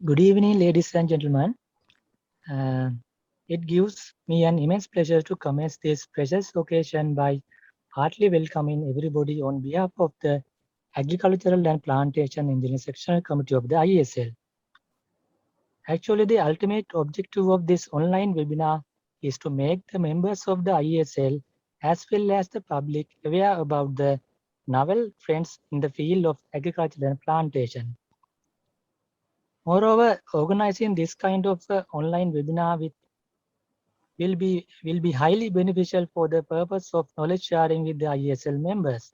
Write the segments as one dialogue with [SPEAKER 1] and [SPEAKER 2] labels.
[SPEAKER 1] Good evening, ladies and gentlemen. Uh, it gives me an immense pleasure to commence this precious occasion by heartily welcoming everybody on behalf of the Agricultural and Plantation Engineering Sectional Committee of the IESL. Actually, the ultimate objective of this online webinar is to make the members of the IESL as well as the public aware about the novel trends in the field of agriculture and plantation. Moreover, organizing this kind of online webinar will be highly beneficial for the purpose of knowledge sharing with the IESL members.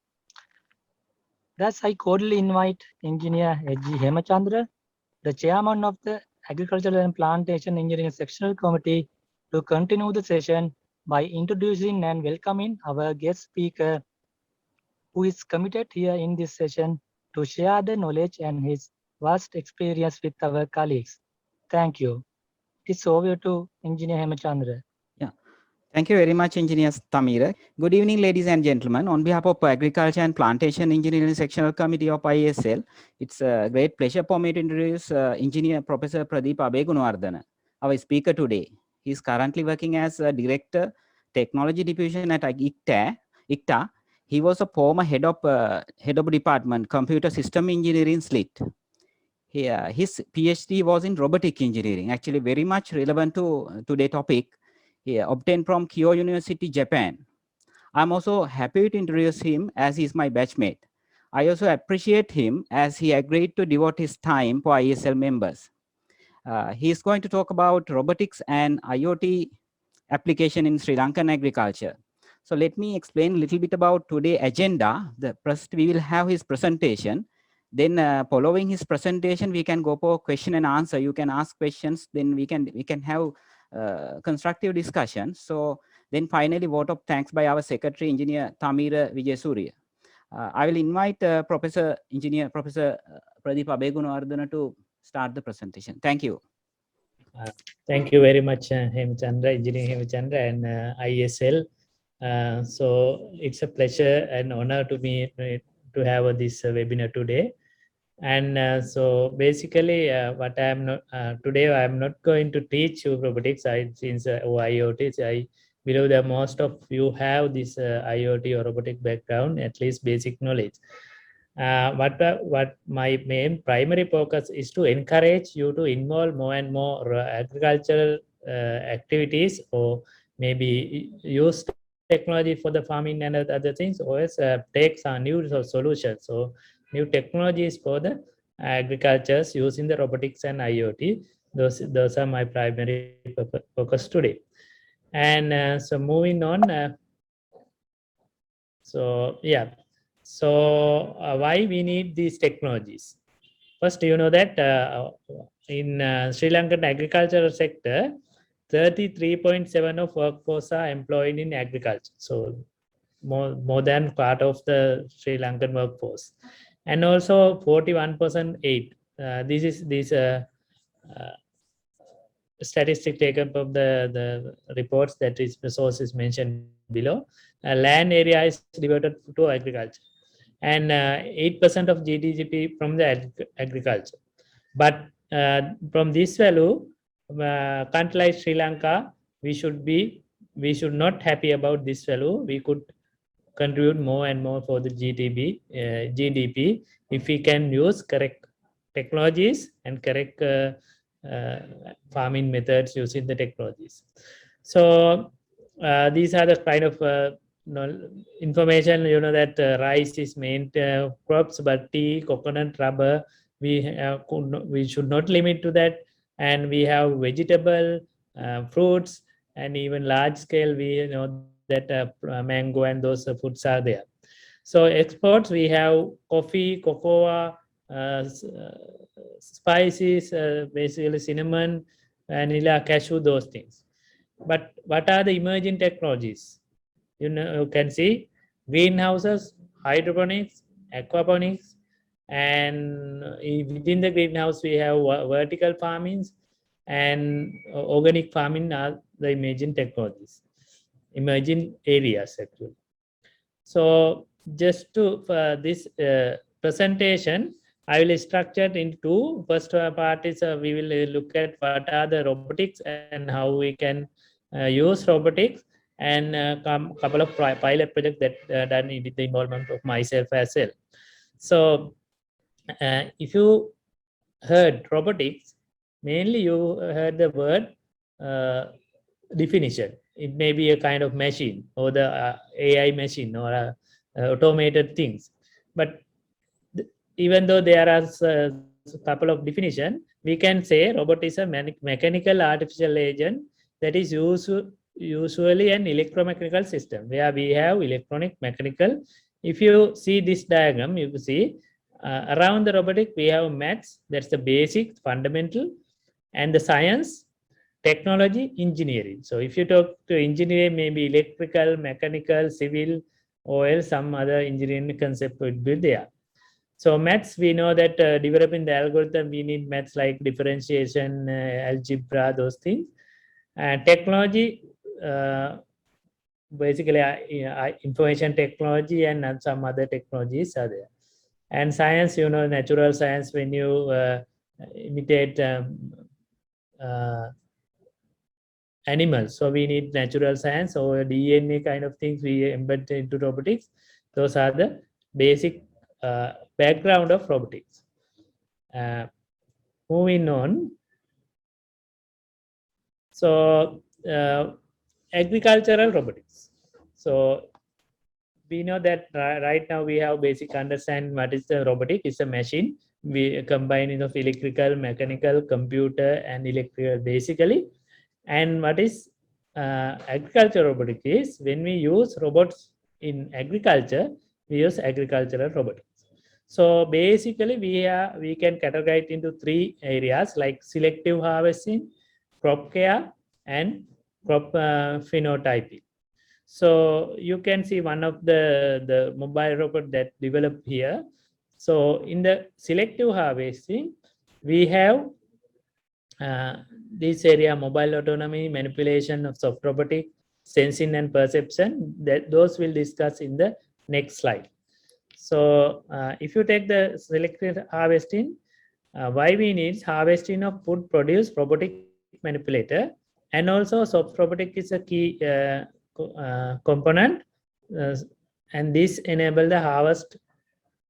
[SPEAKER 1] Thus, I cordially invite Engineer H.G. Hemachandra, the Chairman of the Agricultural and Plantation Engineering Sectional Committee, to continue the session by introducing and welcoming our guest speaker, who is committed here in this session to share the knowledge and his vast experience with our colleagues. Thank you. It is over to Engineer Hemachandra.
[SPEAKER 2] Yeah, thank you very much, Engineer Tamira. Good evening, ladies and gentlemen. On behalf of Agriculture and Plantation Engineering Sectional Committee of ISL, it's a great pleasure for me to introduce Engineer Professor Pradeep Abegunawardana, our speaker today. He is currently working as a Director, Technology Division at ICTA. He was a former head of Department, Computer System Engineering SLIT. His PhD was in robotic engineering, actually very much relevant to today's topic. He obtained from Kyoto University, Japan. I'm also happy to introduce him as he's my batchmate. I also appreciate him as he agreed to devote his time for ISL members. He is going to talk about robotics and IoT application in Sri Lankan agriculture. So let me explain a little bit about today's agenda. First, we will have his presentation. Then following his presentation, we can go for question and answer. You can ask questions, then we can have constructive discussion. So then finally, vote of thanks by our Secretary, Engineer Tamira Vijayasuriya. I will invite Professor Pradeep Abegunawardana to start the presentation. Thank you.
[SPEAKER 3] Thank you very much, Hemachandra, Engineer Hemachandra, and ISL. So it's a pleasure and honor to me to have this webinar today. And so basically, what I am not today, I am not going to teach you robotics. Since IoT, I believe that most of you have this IoT or robotic background, at least basic knowledge. What my main primary focus is to encourage you to involve more and more agricultural activities, or maybe use technology for the farming and other things, or else take some new solutions. So new technologies for the agricultures using the robotics and IoT. Those are my primary focus today. And so moving on. So yeah. So why we need these technologies? First, you know that in Sri Lankan agricultural sector, 33.7% of workforce are employed in agriculture. So more than part of the Sri Lankan workforce, and also 41% aid. This is statistic taken from the reports that is the sources mentioned below. Land area is devoted to agriculture, and 8% of GDP from the agriculture. But from this value, country like Sri Lanka, we should not happy about this value. We could contribute more and more for the GDP if we can use correct technologies and correct farming methods using the technologies. So these are the kind of information, you know, that rice is main crops, but tea, coconut, rubber, we should not limit to that. And we have vegetable, fruits, and even large scale, we know that mango and those foods are there. So exports, we have coffee, cocoa, spices, basically cinnamon, vanilla, cashew, those things. But what are the emerging technologies? You can see greenhouses, hydroponics, aquaponics, and within the greenhouse we have vertical farmings, and organic farming are the emerging technologies, emerging areas actually. So just to this presentation, I will structure it into two. First part is we will look at what are the robotics and how we can use robotics, and couple of pilot projects that done with the involvement of myself as well. So if you heard robotics, mainly you heard the word definition. It may be a kind of machine or the AI machine or automated things. But even though there are a couple of definition, we can say robot is a mechanical artificial agent that is usually an electromechanical system where we have electronic, mechanical. If you see this diagram, you can see around the robotic we have maths, that's the basic fundamental, and the science, technology, engineering. So if you talk to engineering, maybe electrical, mechanical, civil, or else some other engineering concept would be there. So maths, we know that developing the algorithm, we need maths like differentiation, algebra, those things. And technology, basically information technology and some other technologies are there. And science, you know, natural science, when you imitate animals. So we need natural science or DNA kind of things we embed into robotics. Those are the basic background of robotics. Moving on. So agricultural robotics. So we know that right now we have basic understanding what is the robotic. It's a machine. We combine of electrical, mechanical, computer, and electrical basically. And what is agricultural robotics is when we use robots in agriculture, we use agricultural robotics. So basically we can categorize it into three areas like selective harvesting, crop care, and crop phenotyping. So you can see one of the mobile robot that developed here. So in the selective harvesting, we have this area, mobile autonomy, manipulation of soft robotic, sensing and perception, that those will discuss in the next slide. So if you take the selective harvesting, why we need harvesting of food produce robotic manipulator, and also soft robotic is a key component, and this enable the harvest,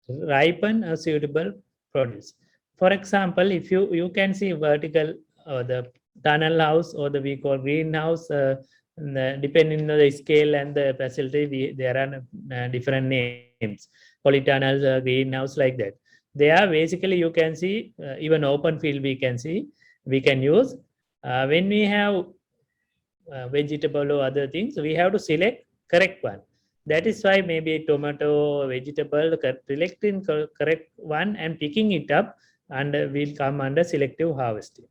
[SPEAKER 3] ripen a suitable produce. For example, if you can see vertical the tunnel house or the we call greenhouse, depending on the scale and the facility, there are different names, polytunnels, greenhouse, like that. They are basically, you can see even open field we can see, we can use. When we have vegetable or other things, we have to select correct one. That is why maybe tomato, vegetable, selecting correct one and picking it up, and will come under selective harvesting.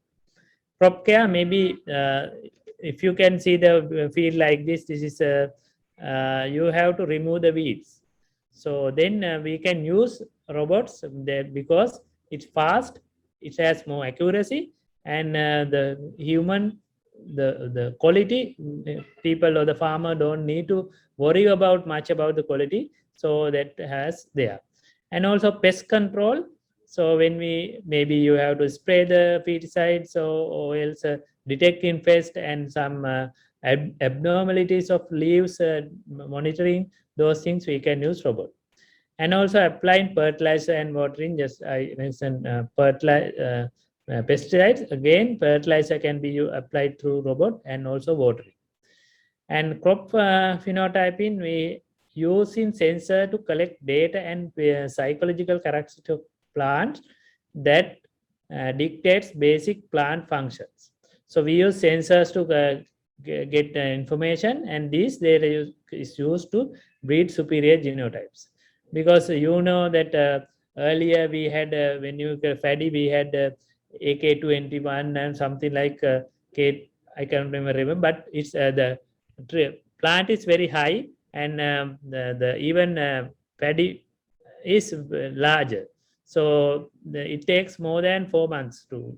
[SPEAKER 3] Crop care, maybe if you can see the field like this is you have to remove the weeds. So then we can use robots there because it's fast, it has more accuracy, and the human, the quality, people or the farmer don't need to worry about much about the quality. So that has there. And also pest control. So when we, maybe you have to spray the pesticides or else detect infest and some abnormalities of leaves, monitoring those things, we can use robot. And also applying fertilizer and watering, just I mentioned pesticides. Again, fertilizer can be applied through robot and also watering. And crop phenotyping, we using sensor to collect data and psychological characteristics of plants that dictates basic plant functions. So we use sensors to get information, and this data is used to breed superior genotypes. Because you know that earlier we had, when you fatty, we had AK21 and something like K, I can't remember, but it's the plant is very high, and the even paddy is larger. So it takes more than 4 months to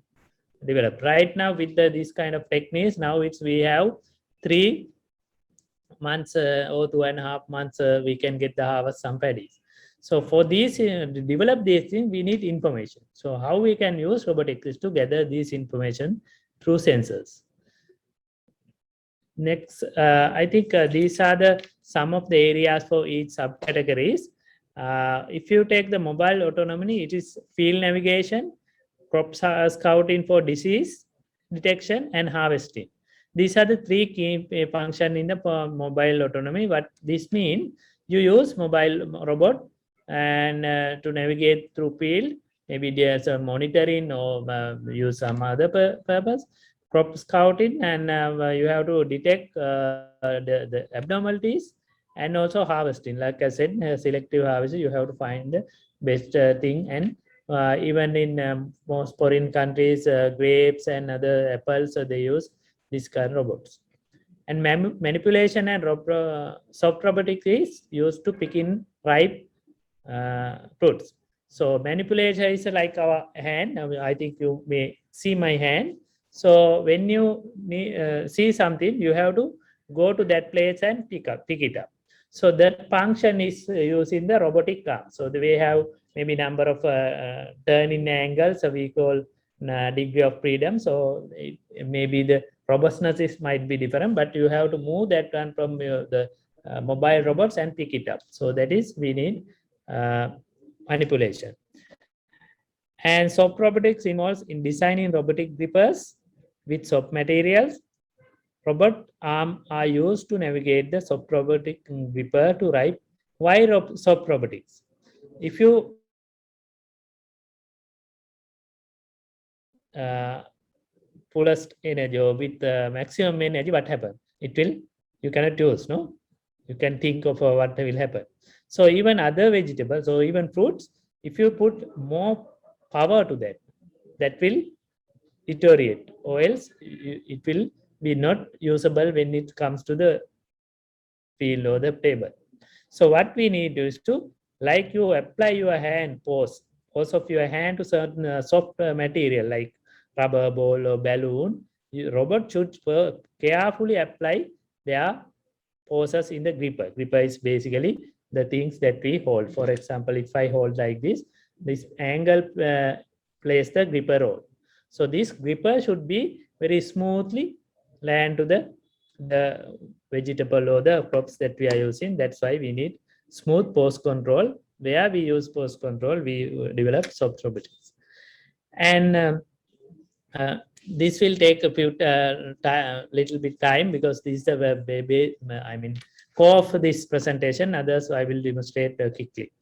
[SPEAKER 3] develop. Right now with this kind of techniques, now we have 3 months or 2.5 months we can get the harvest some paddies. So for these, to develop these things, we need information. So how we can use robotics is to gather this information through sensors. Next, I think these are some of the areas for each subcategories. If you take the mobile autonomy, it is field navigation, crop scouting for disease detection, and harvesting. These are the three key functions in the mobile autonomy. What this means, you use mobile robot and to navigate through field. Maybe there's a monitoring or use some other purpose. Crop scouting, and you have to detect the abnormalities, and also harvesting. Like I said, selective harvesting, you have to find the best thing. And even in most foreign countries, grapes and other apples, they use these kind of robots. And manipulation and soft robotics is used to pick in ripe fruits. So manipulation is like our hand. I think you may see my hand. So when you see something, you have to go to that place and pick it up. So that function is used in the robotic arm. So we have maybe number of turning angles, so we call degree of freedom. So maybe the robustness might be different, but you have to move that one from the mobile robots and pick it up. So that is, we need manipulation. And soft robotics involves in designing robotic grippers with soft materials. Robot arms are used to navigate the soft robotic gripper to right. Why soft robotics? If you fullest energy or with maximum energy, what happens? It will, you cannot use, no? You can think of what will happen. So even other vegetables, or even fruits, if you put more power to that, that will deteriorate, or else it will be not usable when it comes to the field or the table. So what we need is to, like you apply your hand force of your hand to certain soft material like rubber ball or balloon, robot should carefully apply their forces in the gripper. Gripper is basically the things that we hold. For example, if I hold like this angle plays the gripper role. So this gripper should be very smoothly land to the vegetable or the crops that we are using. That's why we need smooth post control. Where we use post control, we develop soft robotics. And this will take a few little bit time, because this is the baby, I mean, core of this presentation. Others I will demonstrate quickly.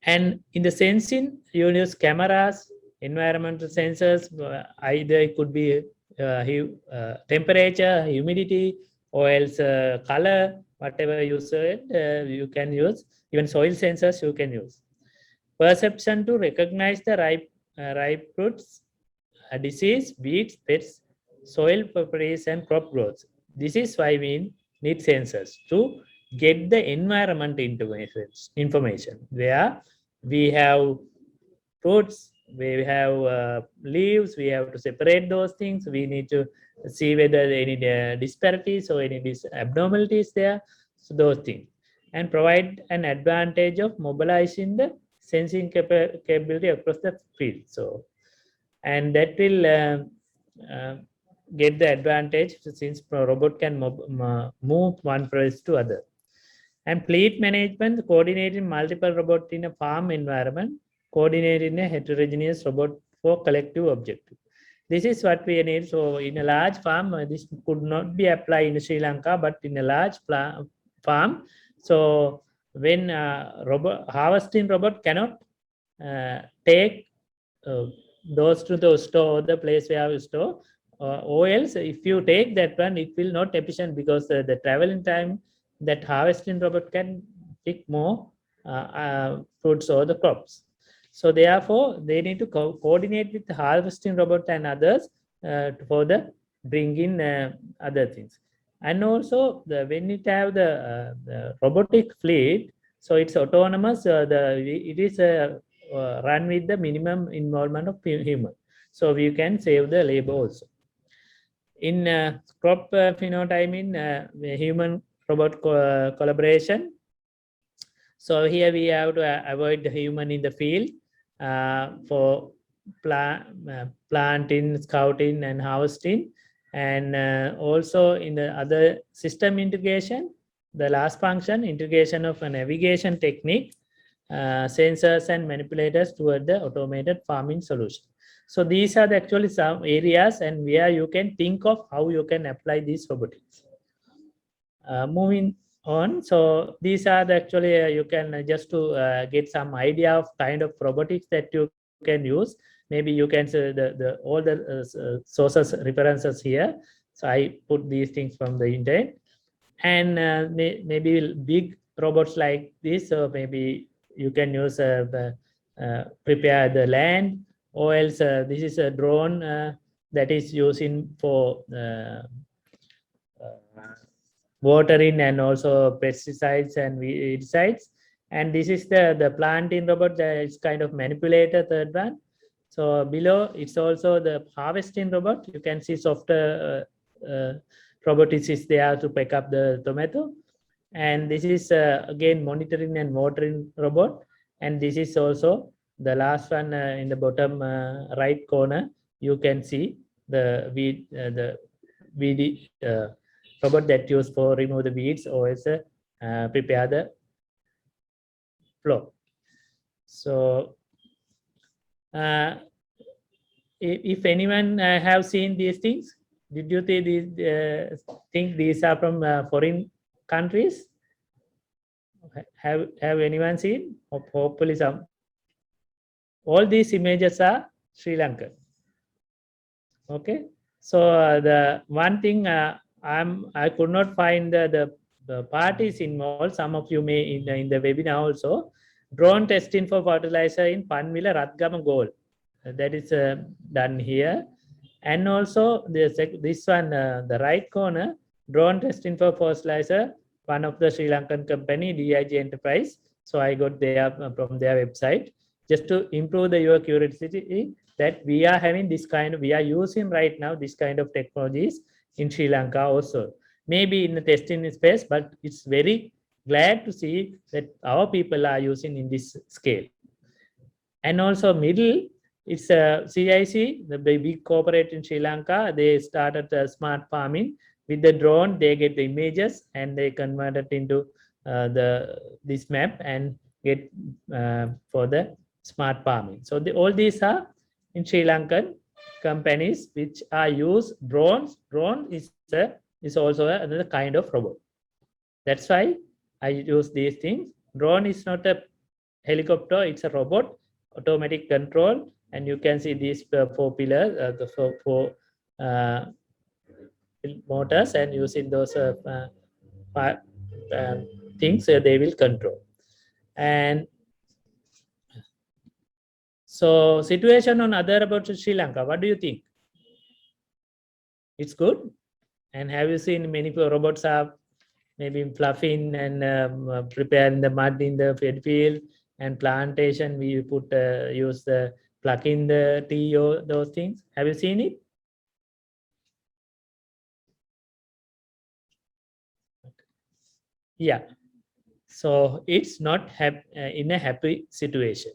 [SPEAKER 3] And in the sensing, you use cameras, environmental sensors. Either it could be temperature, humidity, or else color, whatever you said, you can use. Even soil sensors you can use. Perception to recognize the ripe fruits, disease, weeds, pests, soil properties, and crop growth. This is why we need sensors to get the environment information. Where we have fruits, we have leaves, we have to separate those things. We need to see whether any disparities or any abnormalities there. So those things, and provide an advantage of mobilizing the sensing capability across the field. So, and that will get the advantage, since robot can move one place to other. And fleet management, coordinating multiple robots in a farm environment, coordinating a heterogeneous robot for collective objective. This is what we need. So in a large farm, this could not be applied in Sri Lanka, but in a large farm. So when harvesting robot cannot take those to the store, the place where you store, or else if you take that one, it will not efficient, because the traveling time that harvesting robot can pick more fruits or the crops. So therefore, they need to coordinate with the harvesting robot and others for the bringing other things. And also, when it have the robotic fleet, so it's autonomous. It is run with the minimum involvement of human. So we can save the labor also. In crop phenotyping, human robot collaboration, So here we have to avoid the human in the field for planting, scouting, and harvesting. And also in the other system integration, the last function, integration of a navigation technique, sensors and manipulators toward the automated farming solution. So these are actually some areas and where you can think of how you can apply these robotics. Moving on, so these are actually you can just to get some idea of kind of robotics that you can use. Maybe you can say the all the sources references here. So I put these things from the internet, and maybe big robots like this. So maybe you can use prepare the land, or else this is a drone that is using for watering and also pesticides and weedicides. And this is the planting robot that is kind of manipulator, third one. So below it's also the harvesting robot. You can see softer robot is there to pick up the tomato. And this is again monitoring and watering robot. And this is also the last one in the bottom right corner. You can see the weed robot that used for remove the weeds or as prepare the floor. So if anyone have seen these things, did you think these are from foreign countries? Have anyone seen? Hopefully some. All these images are Sri Lankan. Okay, so the one thing I could not find the parties involved. Some of you may in the webinar also. Drone testing for fertilizer in Panwila Ratgama Goal. That is done here. And also this one, the right corner, drone testing for fertilizer, one of the Sri Lankan company, DIG Enterprise. So I got there from their website, just to improve your curiosity that we are having this kind of, we are using right now this kind of technologies in Sri Lanka also. Maybe in the testing space, but it's very glad to see that our people are using in this scale. And also middle, it's a CIC, the big corporate in Sri Lanka. They started smart farming with the drone. They get the images and they convert it into this map and get for the smart farming. So all these are in Sri Lankan companies which are use drones. Drone is also another kind of robot. That's why I use these things. Drone is not a helicopter; it's a robot, automatic control, and you can see these 4 pillars, the four motors, and using those things they will control. And so situation on other about Sri Lanka, what do you think? It's good. And have you seen many robots are maybe fluffing and preparing the mud in the field and plantation? We put use the plug in the tea or those things. Have you seen it? Yeah. So it's not in a happy situation.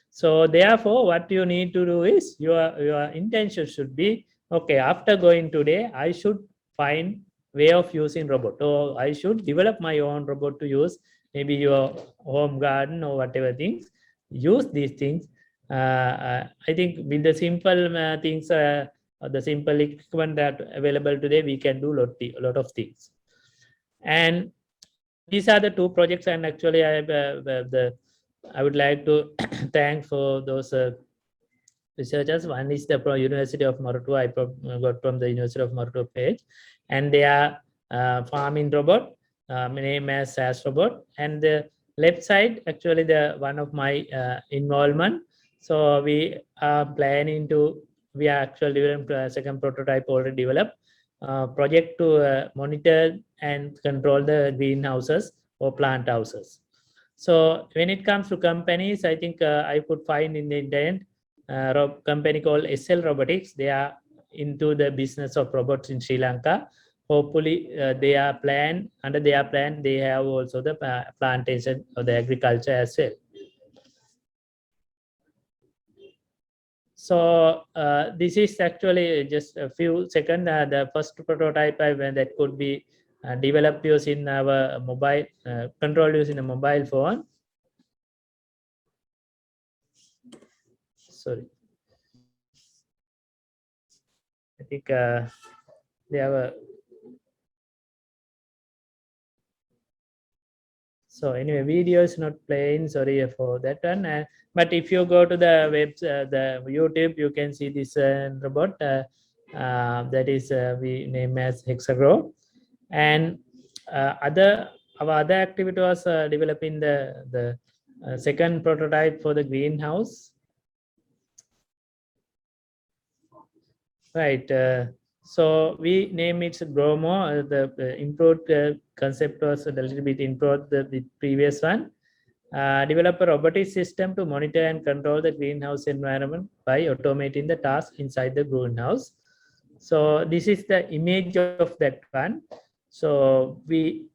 [SPEAKER 3] So therefore, what you need to do is your intention should be, okay, after going today, I should find way of using robot, or I should develop my own robot to use maybe your home garden or whatever things. Use these things. I think with the simple things, the simple equipment that available today, we can do a lot of things. And these are the 2 projects, and actually I would like to thank for those researchers. One is the University of Moratuwa. I got from the University of Moratuwa page, and they are farming robot, name as SAS robot. And the left side, actually the one of my involvement. So we are planning to, we are actually developing second prototype already developed, project to monitor and control the greenhouses or plant houses. So when it comes to companies, I think I could find in the internet company called SL Robotics. They are into the business of robots in Sri Lanka. hopefully they are planned, under their plan, they have also the plantation or the agriculture as well. So this is actually just a few seconds. The first prototype that could be developed using our mobile control using a mobile phone. Sorry, I think they have a. So anyway, video is not playing. Sorry for that one. But if you go to the web, the YouTube, you can see this robot that is we name as Hexagrow. And our other activity was developing the second prototype for the greenhouse. Right. So we name it Gromo. The improved concept was a little bit improved the previous one. Develop a robotic system to monitor and control the greenhouse environment by automating the task inside the greenhouse. So this is the image of that one. So we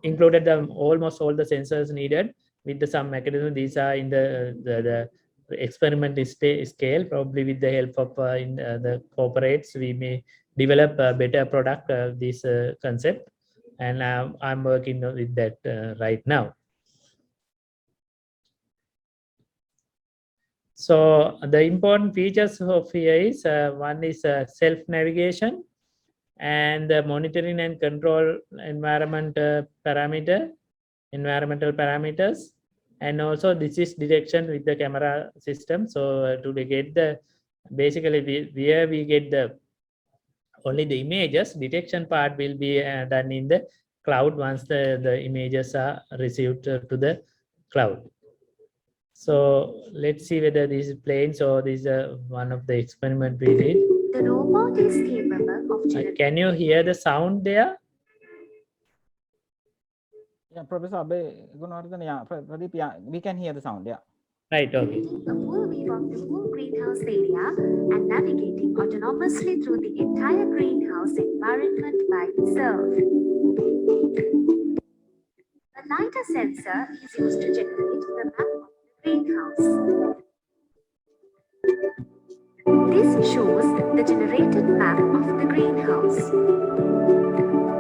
[SPEAKER 3] included almost all the sensors needed with some mechanism. These are in the experiment scale. Probably with the help of the corporates, we may develop a better product this concept, and I'm working with that right now. So the important features of here is one is self-navigation and the monitoring and control environmental parameters, and also this is detection with the camera system. So to get the basically where we get the only the images, detection part will be done in the cloud once the images are received to the cloud. So let's see whether this is playing. So this is one of the experiment we did.
[SPEAKER 4] The robot is capable of
[SPEAKER 3] Can you hear the sound there?
[SPEAKER 2] Yeah, Professor Abhay Gunawardhan, yeah, Pradeep, yeah, we can hear the sound, yeah.
[SPEAKER 3] Right, okay.
[SPEAKER 4] a full view of the whole greenhouse area and navigating autonomously through the entire greenhouse environment by itself. A LiDAR sensor is used to generate the map of the greenhouse. This shows the generated map of the greenhouse.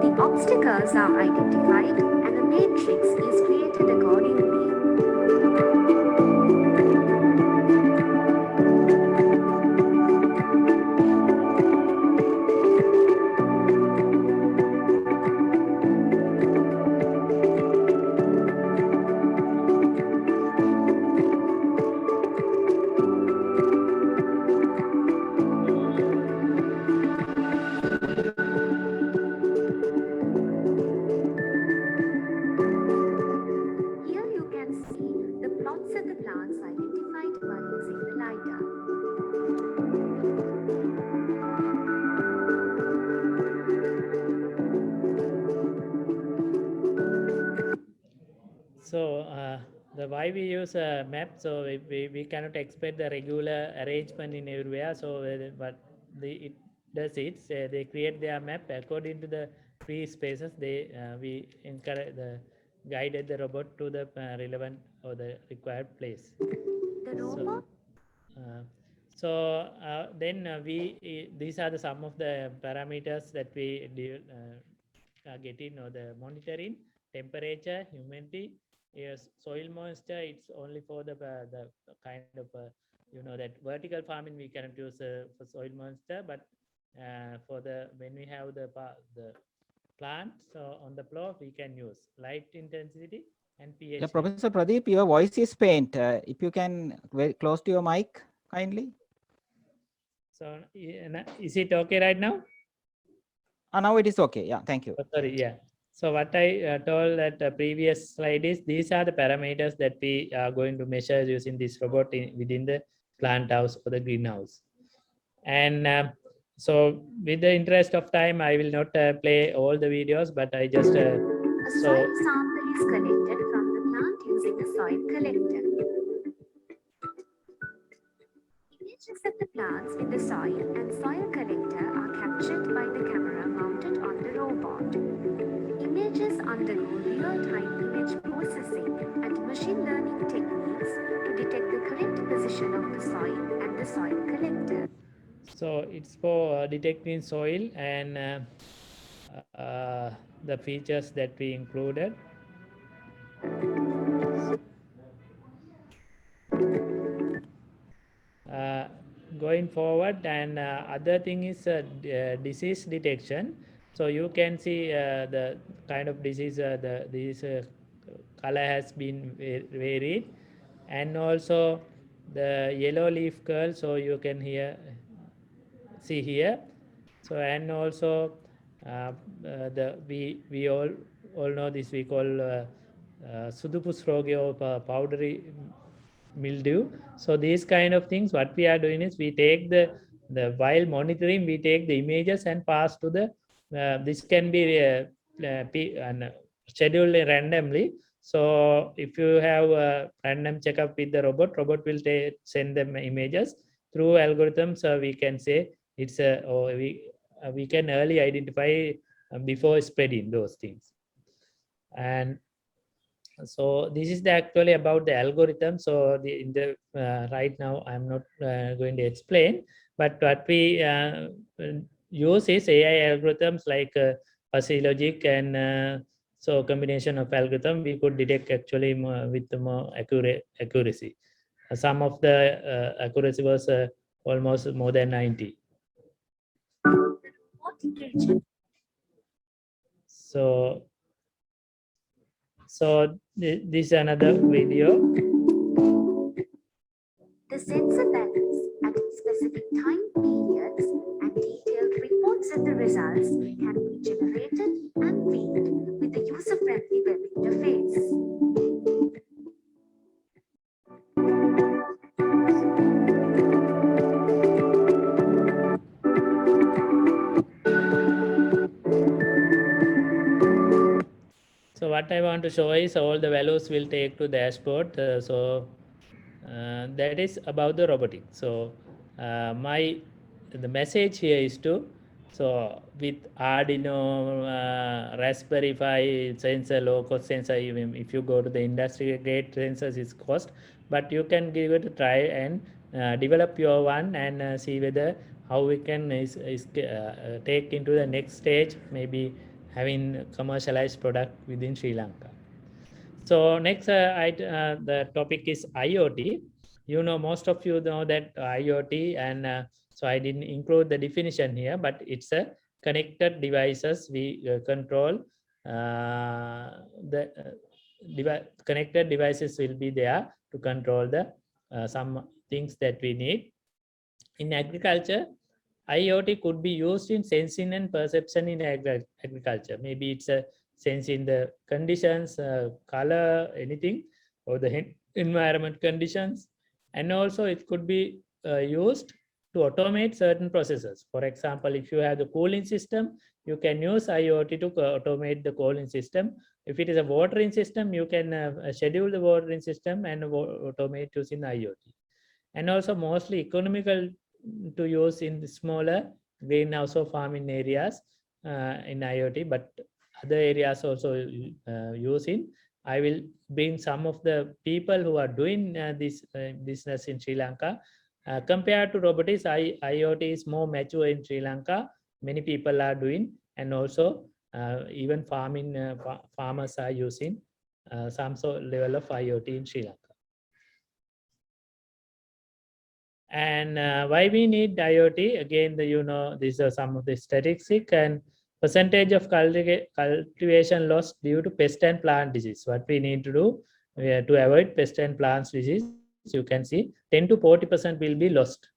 [SPEAKER 4] The obstacles are identified and a matrix is created accordingly. Here you can see the plots of the plants identified by using the LiDAR.
[SPEAKER 3] So the why we use a map, so we cannot expect the regular arrangement in everywhere. So but it does it. They create their map according to the free spaces. We encourage guided the robot to the relevant or the required place.
[SPEAKER 4] The robot
[SPEAKER 3] Then these are some of the parameters that we are getting or the monitoring: temperature, humidity. Yes, soil moisture. It's only for the kind of that vertical farming we cannot use for soil moisture, but for the when we have the plants on the floor, we can use light intensity and pH.
[SPEAKER 2] Yeah, Professor Pradeep, your voice is faint. If you can very close to your mic, kindly.
[SPEAKER 3] So is it okay right now?
[SPEAKER 2] Now it is okay. Yeah, thank you.
[SPEAKER 3] Oh, sorry, yeah. So what I told at the previous slide is these are the parameters that we are going to measure using this robot within the plant house or the greenhouse. And so with the interest of time, I will not play all the videos, but I just
[SPEAKER 4] A soil sample is collected from the plant using a soil collector. Image Images of the plants in the soil and soil collector are captured by the camera mounted on the robot. Images undergo real-time image processing and machine learning techniques to detect the correct position of the soil and the soil collector.
[SPEAKER 3] So it's for detecting soil and the features that we included. Going forward, and other thing is disease detection. So you can see the kind of disease, this color has been varied, and also the yellow leaf curl. So you can see here. So and also we all know this, we call Sudupus roge, or powdery mildew. So these kind of things, what we are doing is we take the while monitoring, we take the images and pass to the this can be scheduled randomly. So if you have a random checkup with the robot will send them images through algorithms. We can say it's we can early identify before spreading those things. And so this is actually about the algorithm. So in the right now I'm not going to explain, but what we use is AI algorithms like fuzzy logic, and so combination of algorithm we could detect actually with more accuracy. Some of the accuracy was almost more than 90. So this is another video.
[SPEAKER 4] The sensor balance at specific time periods and detailed reports of the results can be generated and read with the user-friendly web interface.
[SPEAKER 3] So what I want to show is all the values will take to dashboard. That is about the robotics. So the message here is to, so with Arduino, Raspberry Pi sensor, low cost sensor, even if you go to the industry grade sensors, it's cost, but you can give it a try and develop your one and see whether how we can take into the next stage, maybe having commercialized product within Sri Lanka. So next, the topic is IoT. You know, most of you know that IoT, and so I didn't include the definition here, but it's a connected devices. We control connected devices will be there to control the some things that we need. In agriculture, IoT could be used in sensing and perception in agriculture. Maybe it's a sensing the conditions, color, anything, or the environment conditions. And also it could be used to automate certain processes. For example, if you have the cooling system, you can use IoT to automate the cooling system. If it is a watering system, you can schedule the watering system and automate using IoT. And also mostly economical to use in the smaller greenhouse or farming areas in IoT, but other areas also using. I will bring some of the people who are doing this business in Sri Lanka. Compared to robotics, IoT is more mature in Sri Lanka. Many people are doing, and also even farmers are using some sort of level of IoT in Sri Lanka. And why we need IoT? Again, these are some of the statistics and percentage of cultivation loss due to pest and plant disease. What we need to do to avoid pest and plant disease, you can see 10 to 40% will be lost.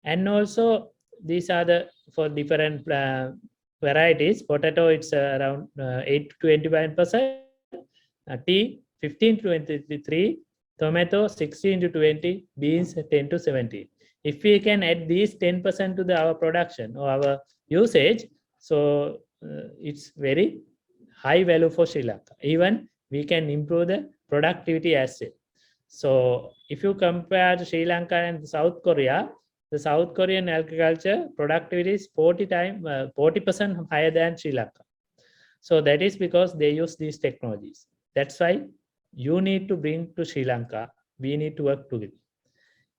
[SPEAKER 3] And also these are the for different varieties. Potato, it's around 8 to 21%, tea 15 to 23, tomato 16 to 20, beans 10 to 17. If we can add these 10% to our production or our usage, so it's very high value for Sri Lanka. Even we can improve the productivity as well. So if you compare Sri Lanka and South Korea, the South Korean agriculture productivity is 40% higher than Sri Lanka. So that is because they use these technologies. That's why you need to bring to Sri Lanka. We need to work together.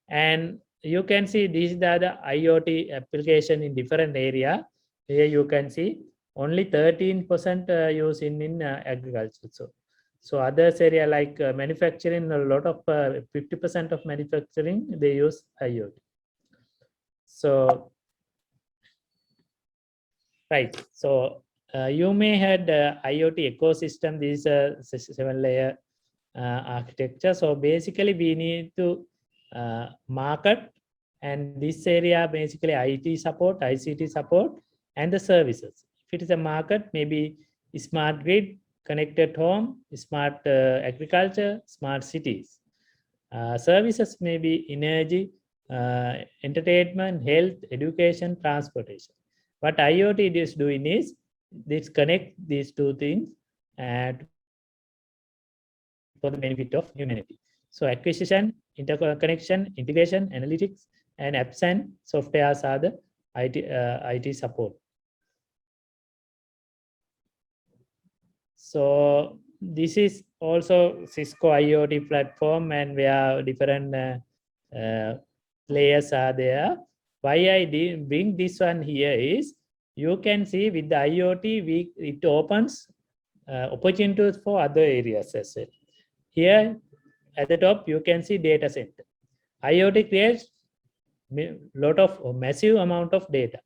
[SPEAKER 3] And you can see these are the IoT application in different area. Here you can see only 13% use in agriculture. So others area like manufacturing, a lot of 50% of manufacturing, they use IoT. So, right. So you may have IoT ecosystem, this 7-layer architecture. So basically we need to market, and this area basically IT support, ICT support, and the services. If it is a market, maybe smart grid, connected home, smart agriculture, smart cities. Services may be energy, entertainment, health, education, transportation. What IoT is doing is this connect these two things and for the benefit of humanity. So acquisition, interconnection, integration, analytics, and apps and softwares are the IT support. So this is also Cisco IoT platform, and where different layers are there. Why I bring this one here is you can see with the IoT, it opens opportunities for other areas as well. Here at the top, you can see data center. IoT creates lot of massive amount of data.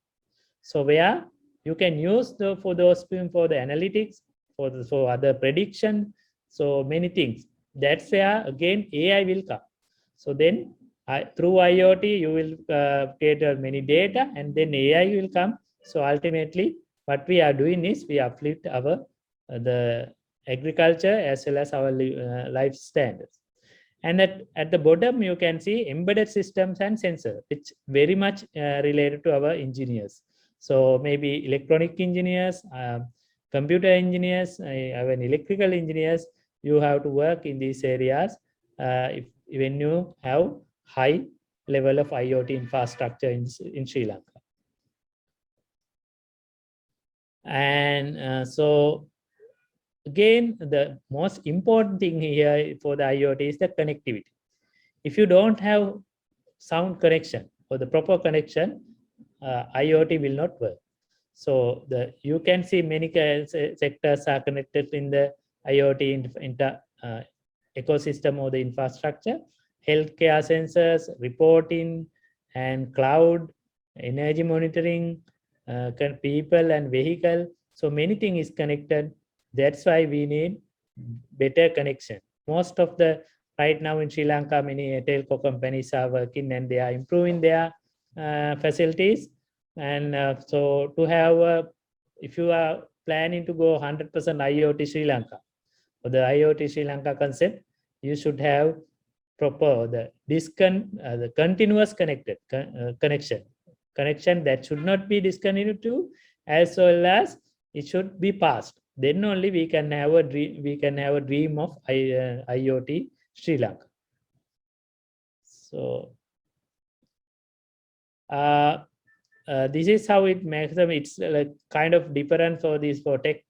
[SPEAKER 3] So where you can use for the analytics, for other prediction, so many things. That's where again AI will come. So then through IoT you will create many data, and then AI will come. So ultimately what we are doing is we uplift our the agriculture as well as our life standards. And at the bottom you can see embedded systems and sensors, which very much related to our engineers. So maybe electronic engineers, computer engineers, even electrical engineers, you have to work in these areas when you have high level of IoT infrastructure in Sri Lanka. And so again, the most important thing here for the IoT is the connectivity. If you don't have sound connection or the proper connection, IoT will not work. So you can see many sectors are connected in the IoT ecosystem or the infrastructure. Healthcare sensors, reporting, and cloud, energy monitoring, people and vehicle. So many things is connected. That's why we need better connection. Most of the right now in Sri Lanka, many telco companies are working and they are improving their facilities. And so to have, if you are planning to go 100% IoT Sri Lanka, or the IoT Sri Lanka concept, you should have proper the continuous connection that should not be discontinued to, as well as it should be passed. Then only we can have a dream of IoT Sri Lanka. So this is how it makes them. It's like kind of different for tech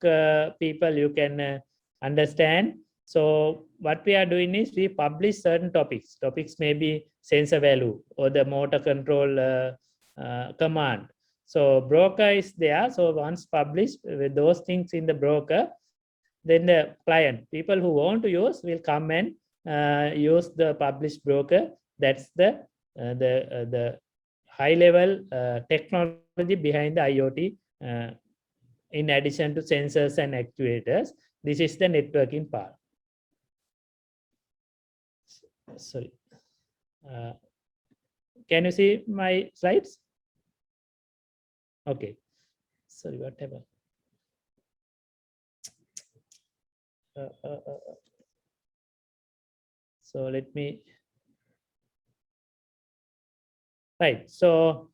[SPEAKER 3] people. You can understand. So what we are doing is we publish certain topics. Topics may be sensor value or the motor control command. So broker is there. So once published with those things in the broker, then the client, people who want to use, will come and use the published broker. That's the high level technology behind the IoT. In addition to sensors and actuators, this is the networking part. Sorry. Can you see my slides? Okay. Sorry, what happened? So let me. Right. So,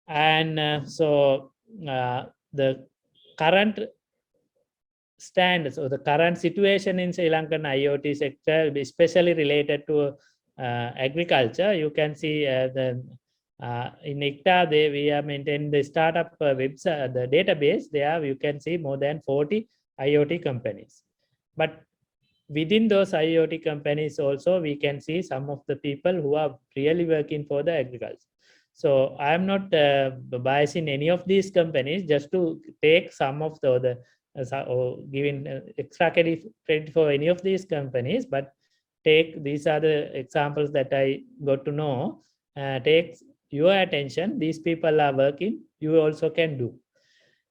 [SPEAKER 3] and the current standards or the current situation in Sri Lankan IoT sector, especially related to agriculture. You can see in ICTA, we are maintaining the startup website, the database. There you can see more than 40 IoT companies. But within those IoT companies also, we can see some of the people who are really working for the agriculture. So I am not biased in any of these companies, just to take some of the or giving extra credit for any of these companies, but take these are the examples that I got to know. Take your attention. These people are working. You also can do.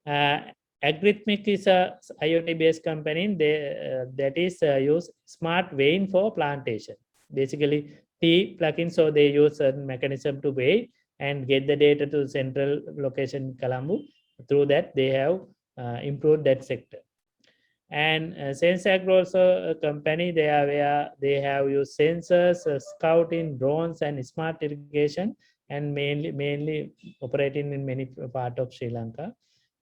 [SPEAKER 3] Agritmic is a IoT-based company. That is use smart weighing for plantation. Basically, tea plugin, so they use certain mechanism to weigh and get the data to central location in Colombo. Through that, they have improved that sector. And SenseAgro also a company. They are where they have used sensors, scouting, drones, and smart irrigation, and mainly operating in many part of Sri Lanka.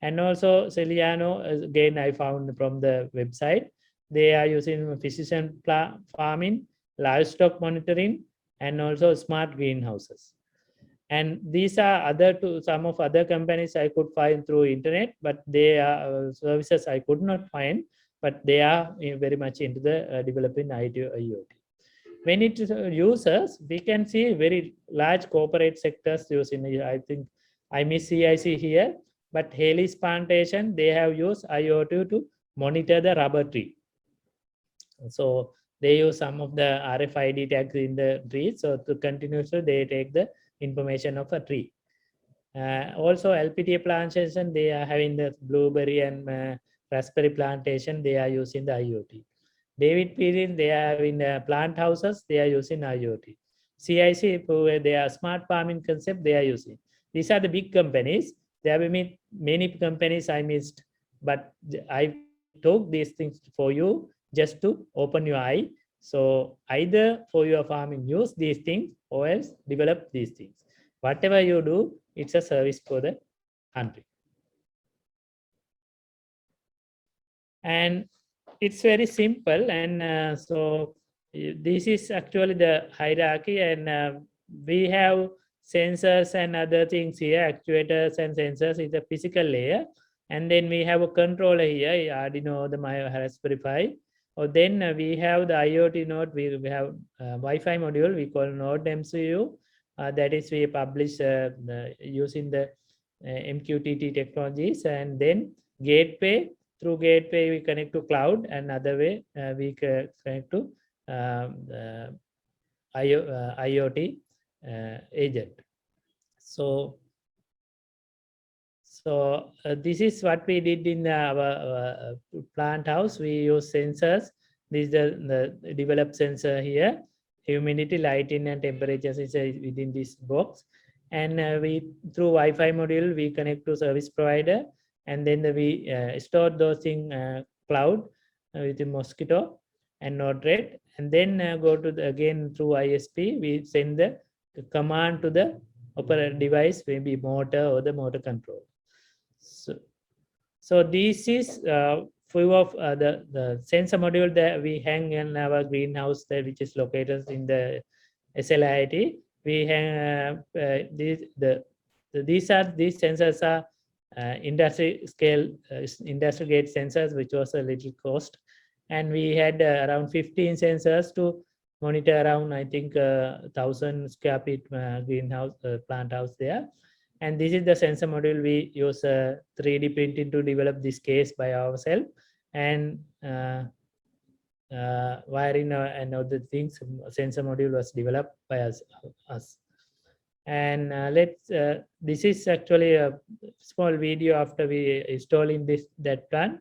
[SPEAKER 3] And also Celiano, again I found from the website, they are using precision farming, livestock monitoring, and also smart greenhouses. And these are some of other companies I could find through internet, but they are services I could not find, but they are very much into the developing IoT. When it users, we can see very large corporate sectors using. I think I miss CIC here, but Haley's Plantation, they have used IoT to monitor the rubber tree. So they use some of the RFID tags in the tree. So to continuously they take the information of a tree. Also LPTA plantation, they are having the blueberry and raspberry plantation. They are using the IoT. David Perrin, they are having plant houses. They are using IoT. CIC, they are smart farming concept. They are using. These are the big companies. There will be many companies I missed, but I took these things for you just to open your eye. So either for your farming, use these things, or else develop these things. Whatever you do, it's a service for the country. And it's very simple. And so this is actually the hierarchy, and we have sensors and other things here, actuators and sensors is a physical layer. And then we have a controller here, Arduino, the Raspberry Pi. Or then we have the IoT node. We have Wi-Fi module. We call Node MCU. That is we publish using the MQTT technologies. And then gateway. Through gateway we connect to cloud, and other way we connect to IoT agent. So this is what we did in our plant house. We use sensors. This is the developed sensor here. Humidity, lighting, and temperatures is within this box. And we through Wi-Fi module we connect to service provider, and then we store those in cloud with the Mosquito and Node-RED, and then go to again through ISP. We send the command to the operator device, maybe motor or the motor control. So this is few of the sensor module that we hang in our greenhouse there, which is located in the SLIT. We hang these sensors are industry scale, industry grade sensors, which was a little cost. And we had around 15 sensors to monitor around, I think, 1,000 square feet greenhouse plant house there. And this is the sensor module. We use 3D printing to develop this case by ourselves, and wiring and other things. Sensor module was developed by us. And this is actually a small video after we installing that plan.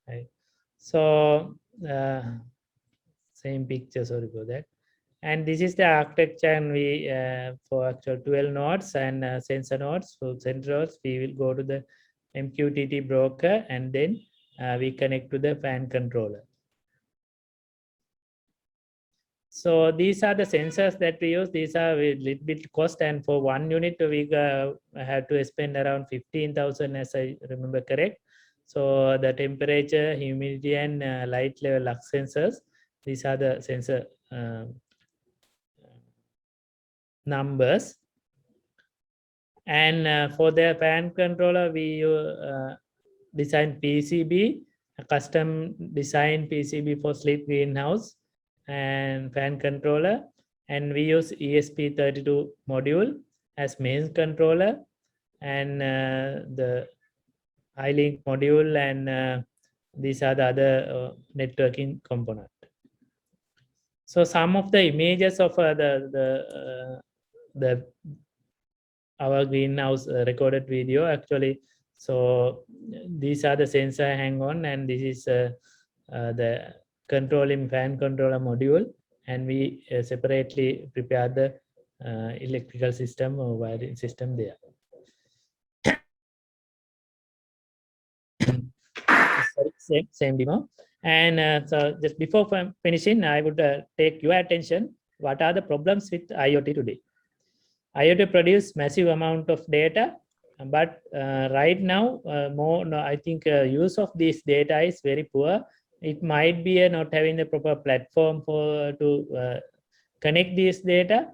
[SPEAKER 3] Right. So same picture, sorry for that. And this is the architecture, and we for actual 12 nodes and sensor nodes. For sensor nodes, we will go to the MQTT broker, and then we connect to the fan controller. So these are the sensors that we use. These are a little bit cost, and for one unit we have to spend around 15,000, as I remember correct. So the temperature, humidity, and light level lux sensors. These are the sensor numbers. And for the fan controller, we design PCB, a custom design PCB for sleep greenhouse and fan controller. And we use ESP32 module as main controller, and the iLink module, and these are the other networking component. So some of the images of the our greenhouse recorded video actually. So these are the sensor hang on, and this is the controlling fan controller module, and we separately prepare the electrical system or wiring system there. Sorry, same demo. And so just before finishing, I would take your attention. What are the problems with IoT today? IoT produce massive amount of data, but right now, I think use of this data is very poor. It might be not having the proper platform to connect this data,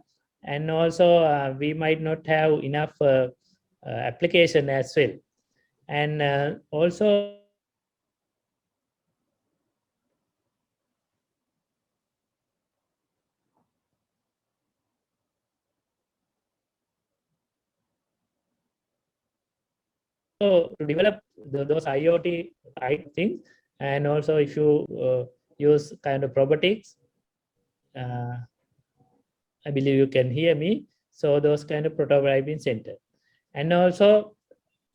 [SPEAKER 3] and also we might not have enough application as well. And also to develop those IoT type things, and also if you use kind of robotics, I believe you can hear me. So those kind of prototyping center, and also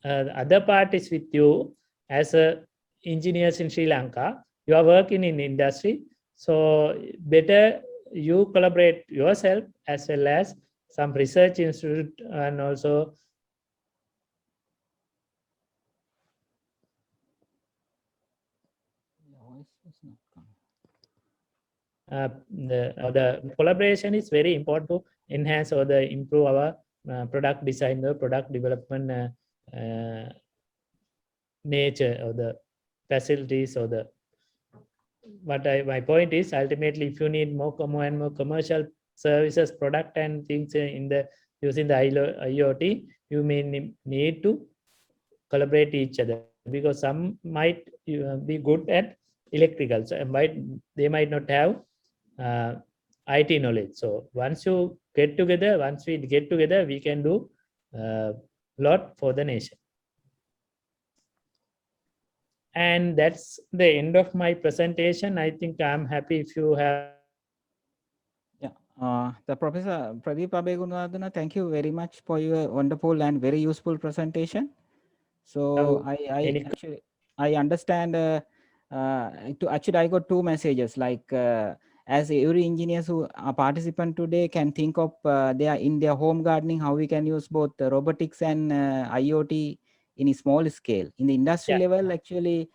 [SPEAKER 3] the other part is with you as a engineers in Sri Lanka. You are working in industry, so better you collaborate yourself as well as some research institute, and also the collaboration is very important to enhance or the improve our product design or product development nature or the facilities or the my point is ultimately if you need more and more commercial services, product and things in the using the IoT, you may need to collaborate each other, because some might be good at electrical, so they might not have IT knowledge. So once we get together, we can do a lot for the nation. And that's the end of my presentation. I think I'm happy if you have.
[SPEAKER 2] The Professor Pradeep Abegunwadana, thank you very much for your wonderful and very useful presentation. So I understand. Actually, I got two messages. Like as every engineers who are participant today can think of they are in their home gardening, how we can use both robotics and IoT in a small scale. In the industry level, actually,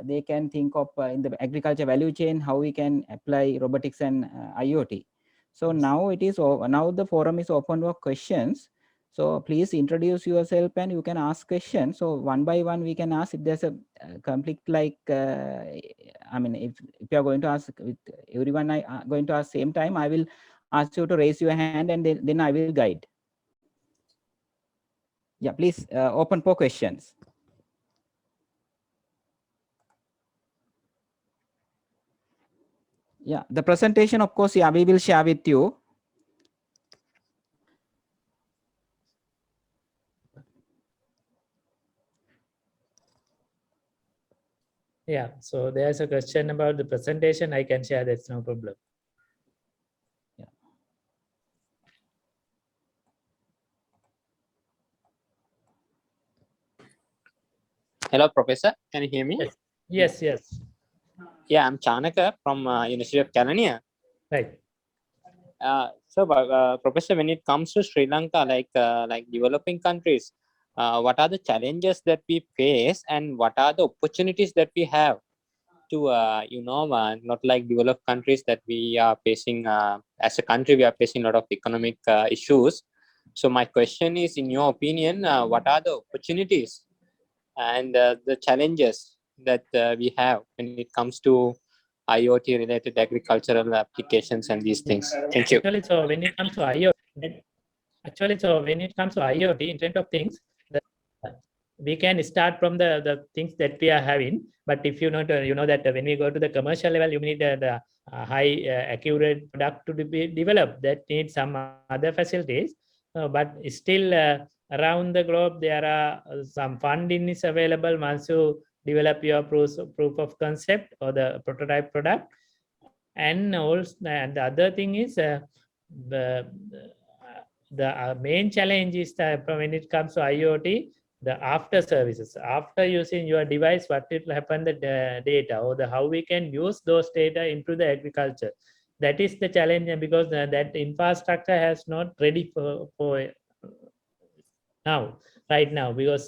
[SPEAKER 2] they can think of in the agriculture value chain how we can apply robotics and IoT. So now it is now the forum is open for questions. So please introduce yourself and you can ask questions. So one by one we can ask. If there's a conflict, like I mean, if you are going to ask with everyone, I going to ask same time, I will ask you to raise your hand, and then I will guide. Yeah, please open for questions. Yeah, the presentation, of course, yeah, we will share with you.
[SPEAKER 3] Yeah, so there's a question about the presentation. I can share, that's no problem.
[SPEAKER 2] Yeah.
[SPEAKER 5] Hello, Professor. Can you hear me?
[SPEAKER 3] Yes, Yes, yes,
[SPEAKER 5] Yeah, I'm Chanaka from University of Kelaniya.
[SPEAKER 3] right.
[SPEAKER 5] Professor, when it comes to Sri Lanka, like developing countries, what are the challenges that we face, and what are the opportunities that we have to, not like developed countries that we are facing as a country, we are facing a lot of economic issues. So my question is, in your opinion, what are the opportunities and the challenges that we have when it comes to IoT related agricultural applications and these things? Thank you.
[SPEAKER 3] Actually, so when it comes to IoT, Internet of Things, we can start from the things that we are having. But if you know that when we go to the commercial level, you need the high accurate product to be developed that needs some other facilities. But still around the globe, there are some funding is available once you develop your proof of concept or the prototype product. And also, and the other thing is the main challenge is that when it comes to IoT, the after services. After using your device, what will happen the data, or how we can use those data into the agriculture. That is the challenge, because that infrastructure has not ready for now, right now, because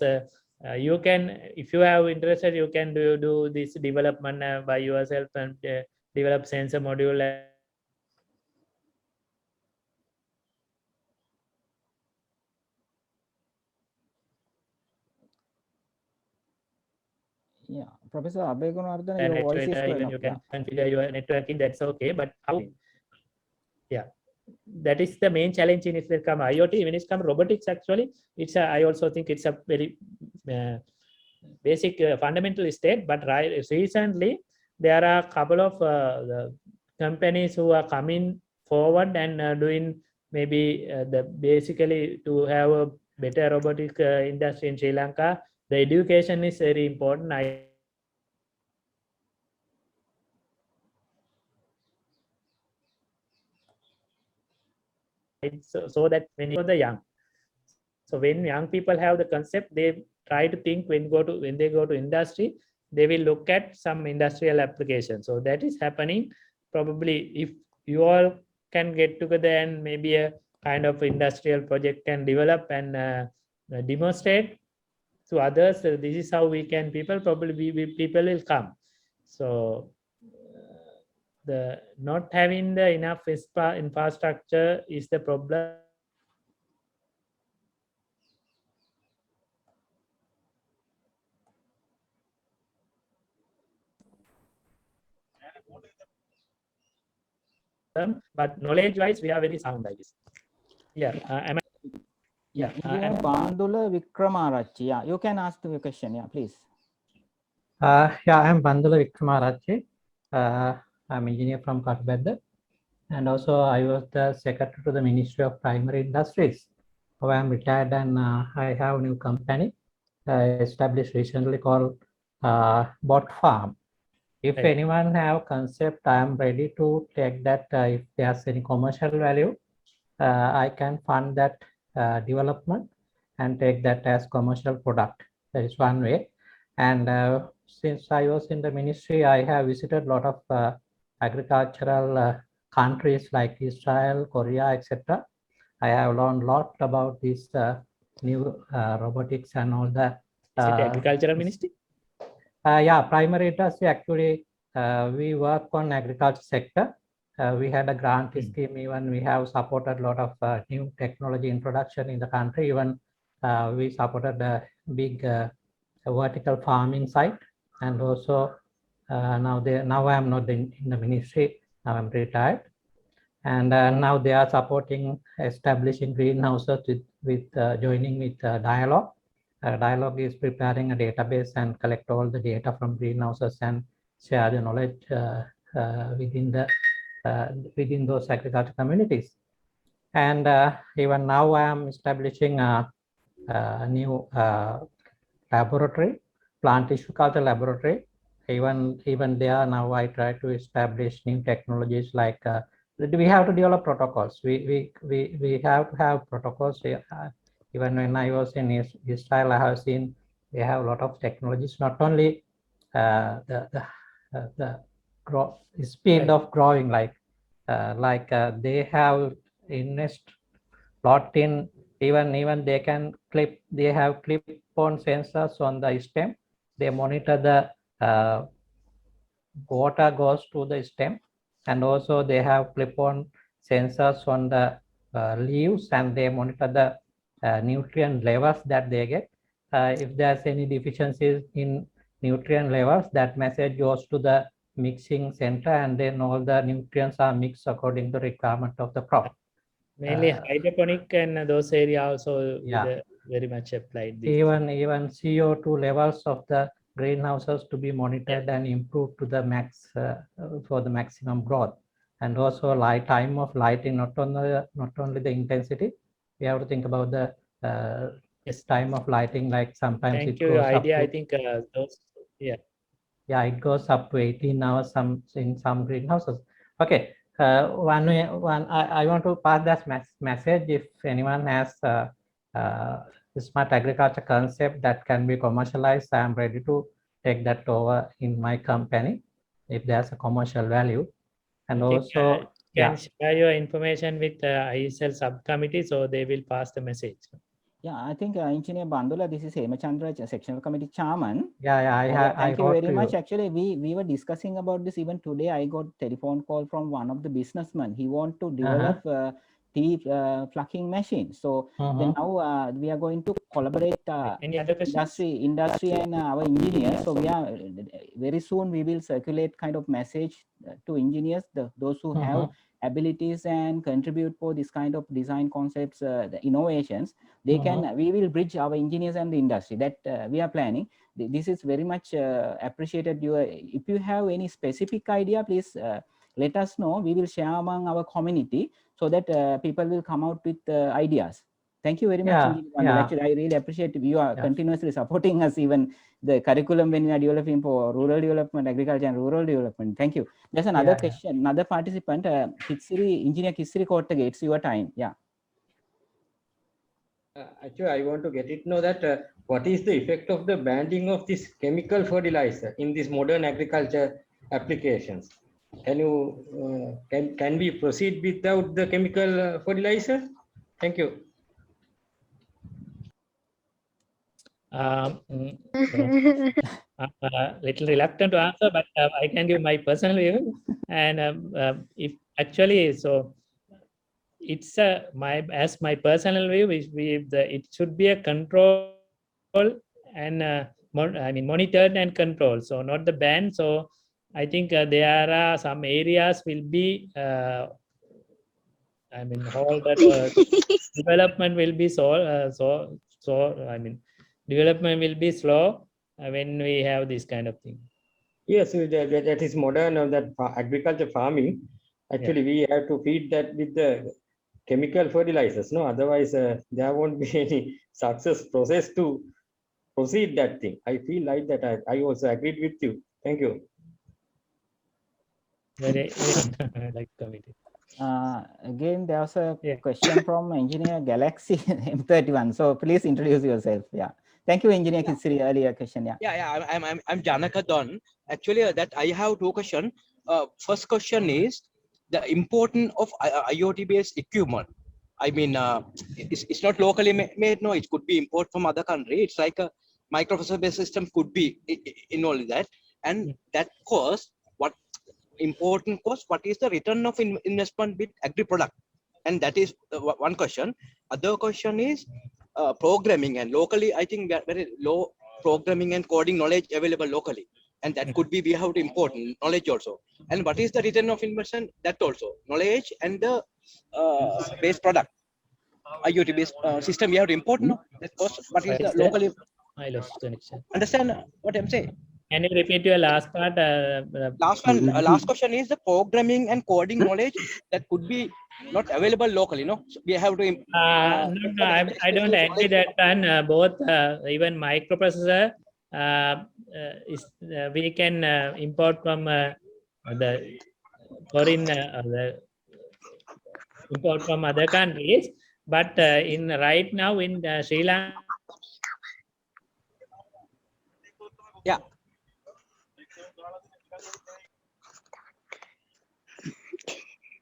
[SPEAKER 3] you can, if you have interested, you can do this development by yourself and develop sensor module.
[SPEAKER 2] Yeah, Professor Abhay
[SPEAKER 3] And
[SPEAKER 2] your voice is
[SPEAKER 3] actuator,
[SPEAKER 2] going
[SPEAKER 3] even
[SPEAKER 2] up.
[SPEAKER 3] you can configure your networking, that's okay. But how? Yeah, that is the main challenge in it come IoT. When it comes robotics, actually, it's I also think it's a very basic fundamental state. But recently, there are a couple of the companies who are coming forward and doing maybe the basically to have a better robotic industry in Sri Lanka. The education is very important. So that when you're the young, so when young people have the concept, they try to think when they go to industry, they will look at some industrial application. So that is happening. Probably if you all can get together and maybe a kind of industrial project can develop and demonstrate to others, this is how we can, people probably people will come. So the not having the enough infrastructure is the problem. But knowledge wise, we are very sound, I guess. Yeah.
[SPEAKER 2] Yeah, Engineer Bandula Vikramarachchi. Yeah, you can ask the question. Yeah, please.
[SPEAKER 6] Yeah, I'm Bandula Vikramarachchi. I'm engineer from Katbedda, and also I was the secretary to the Ministry of Primary Industries. So I'm retired, and I have a new company established recently called Bot Farm. If
[SPEAKER 3] Right.
[SPEAKER 6] anyone have concept, I am ready to take that. If there's any commercial value, I can fund that development and take that as commercial product. That is one way. And since I was in the ministry, I have visited a lot of agricultural countries like Israel, Korea, etc. I have learned a lot about this new robotics and all the.
[SPEAKER 3] Is it agricultural ministry?
[SPEAKER 6] Yeah, primary industry. Actually, we work on agriculture sector. We had a grant scheme. Even we have supported a lot of new technology introduction in the country. Even we supported a big vertical farming site, and also now I am not in the ministry. Now I'm retired, and now they are supporting establishing greenhouses with joining with Dialog. Dialog is preparing a database and collect all the data from greenhouses and share the knowledge within those agriculture communities. And even now I am establishing a new laboratory, plant tissue culture laboratory. Even there now I try to establish new technologies like we have to develop protocols. We have to have protocols. Even when I was in Israel, I have seen they have a lot of technologies, not only the speed of growing, like they have invest lot in, even they can they have clip-on sensors on the stem. They monitor the water goes to the stem, and also they have clip-on sensors on the leaves, and they monitor the nutrient levels that they get. If there's any deficiencies in nutrient levels, that message goes to the mixing center, and then all the nutrients are mixed according to the requirement of the crop.
[SPEAKER 3] Mainly hydroponic and those areas also
[SPEAKER 6] Yeah.
[SPEAKER 3] very much applied. This.
[SPEAKER 6] Even CO2 levels of the greenhouses to be monitored and improved to the max for the maximum growth. And also time of lighting, not only the intensity. We have to think about the time of lighting. Like sometimes
[SPEAKER 3] Thank
[SPEAKER 6] it
[SPEAKER 3] you.
[SPEAKER 6] goes
[SPEAKER 3] Your
[SPEAKER 6] up
[SPEAKER 3] idea,
[SPEAKER 6] to,
[SPEAKER 3] I think those. Yeah.
[SPEAKER 6] Yeah, it goes up to 18 hours in some greenhouses. Okay. I want to pass that message. If anyone has smart agriculture concept that can be commercialized, I am ready to take that over in my company if there's a commercial value. And
[SPEAKER 3] I think,
[SPEAKER 6] also,
[SPEAKER 3] can share your information with ISL subcommittee, so they will pass the message.
[SPEAKER 2] Yeah, I think Engineer Bandula, this is Hemachandra, sectional committee chairman.
[SPEAKER 6] Thank
[SPEAKER 2] you very much. Actually, we were discussing about this even today. I got telephone call from one of the businessmen. He want to develop tea plucking machine. So then now we are going to collaborate
[SPEAKER 3] Any other questions?
[SPEAKER 2] industry and our engineers. So we are very soon we will circulate kind of message to engineers, those who have abilities and contribute for this kind of design concepts, the innovations. They can, we will bridge our engineers and the industry that we are planning. This is very much appreciated. If you have any specific idea, please let us know. We will share among our community so that people will come out with ideas. Thank you very much. Actually, I really appreciate you are continuously supporting us, even the curriculum when we are developing for rural development, agriculture and rural development. Thank you. There's another question, another participant, Engineer Kissiri Kottaga, it's your time. Yeah.
[SPEAKER 7] Actually, I want to get it know that what is the effect of the banning of this chemical fertilizer in these modern agriculture applications? Can you can we proceed without the chemical fertilizer? Thank you.
[SPEAKER 3] Little reluctant to answer, but I can give my personal view. And if actually, so it's my personal view, it should be a control and monitored and controlled. So not the ban. So I think there are some areas will be. All that development will be development will be slow when we have this kind of thing.
[SPEAKER 7] Yes, that is modern of that agriculture farming. Actually, we have to feed that with the chemical fertilizers. No, otherwise there won't be any success process to proceed that thing. I feel like that. I also agreed with you. Thank you.
[SPEAKER 3] Very like committee.
[SPEAKER 2] Again, there's a question from Engineer Galaxy M31. So please introduce yourself. Yeah. Thank you, Engineer Kissiri. Earlier question.
[SPEAKER 8] I'm Janaka Don. Actually, that I have two questions. First question is the importance of IoT-based equipment. I mean, it's not locally made. No, it could be import from other country. It's like a microprocessor-based system could be in all that, and that cost. What important cost? What is the return of investment with agri product? And that is one question. Other question is programming, and locally I think very low programming and coding knowledge available locally, and that could be we have to import knowledge also. And what is the return of investment? That also knowledge and the base product IoT based system we have to import. No, that cost. What is the locally?
[SPEAKER 3] I lost connection.
[SPEAKER 8] Understand what I'm saying?
[SPEAKER 3] Can you repeat your last part?
[SPEAKER 8] Last question is the programming and coding knowledge that could be not available locally. No, so we have to.
[SPEAKER 3] No, I don't agree that one. Both even microprocessor we can import from the foreign import from other countries, but in right now in Sri Lanka.
[SPEAKER 8] Yeah.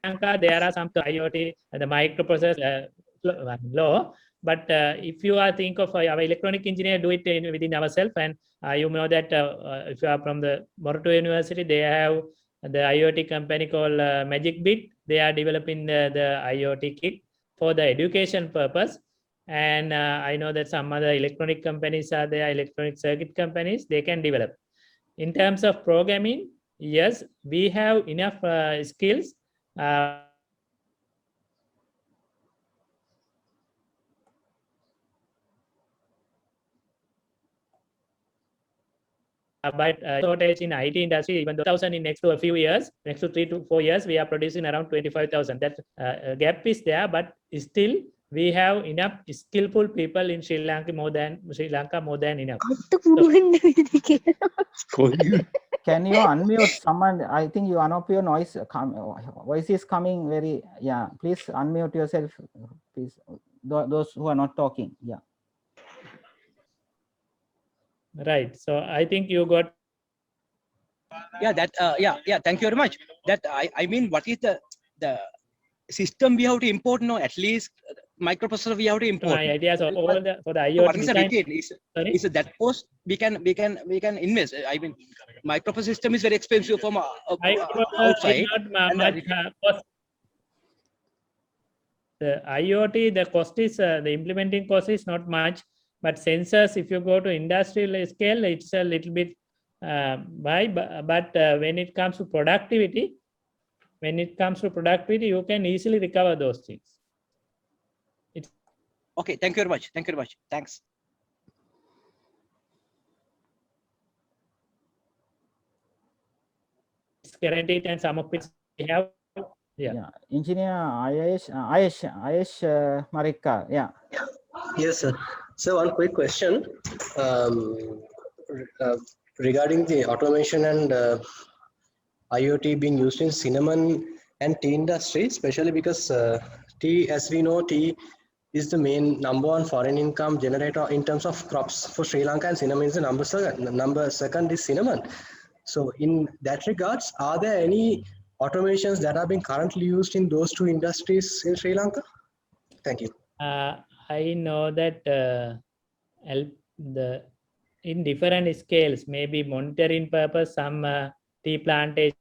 [SPEAKER 3] Lanka, there are some IoT, the microprocessor law. But if you are think of our electronic engineer, do it within ourselves. And you know that if you are from the Morato University, they have the IoT company called Magic Bit. They are developing the IoT kit for the education purpose. And I know that some other electronic companies are there, electronic circuit companies, they can develop. In terms of programming, yes, we have enough skills. But shortage in IT industry, even though 1,000 in next to a few years, next to 3 to 4 years, we are producing around 25,000. That gap is there, but still we have enough skillful people in Sri Lanka more than enough.
[SPEAKER 2] Can you unmute someone? I think you unmute your noise. Voice is coming very, yeah. Please unmute yourself, please. Those who are not talking, yeah.
[SPEAKER 3] Right. So I think you got.
[SPEAKER 8] Yeah, that yeah. Thank you very much. That I mean, what is the system we have to import now? At least microprocessor we have to import.
[SPEAKER 3] My ideas are all for the
[SPEAKER 8] So
[SPEAKER 3] IoT
[SPEAKER 8] what is the
[SPEAKER 3] design.
[SPEAKER 8] retain? Is that cost we can invest? I mean, microprocessor system is very expensive from outside.
[SPEAKER 3] Not much cost. The IoT, the cost is the implementing cost is not much, but sensors, if you go to industrial scale, it's a little bit but when it comes to productivity, you can easily recover those things.
[SPEAKER 8] Okay, thank you very much. Thank you very much. Thanks.
[SPEAKER 3] It's guaranteed, and some of it we have.
[SPEAKER 2] Yeah. Engineer Ayesh Marika. Yeah.
[SPEAKER 9] Yes, sir. So one quick question regarding the automation and IoT being used in cinnamon and tea industry, especially because tea, as we know, tea is the main #1 foreign income generator in terms of crops for Sri Lanka, and cinnamon is the number second is cinnamon. So in that regards, are there any automations that are being currently used in those two industries in Sri Lanka? Thank you.
[SPEAKER 3] I know that in different scales, maybe monitoring purpose, some tea plantation.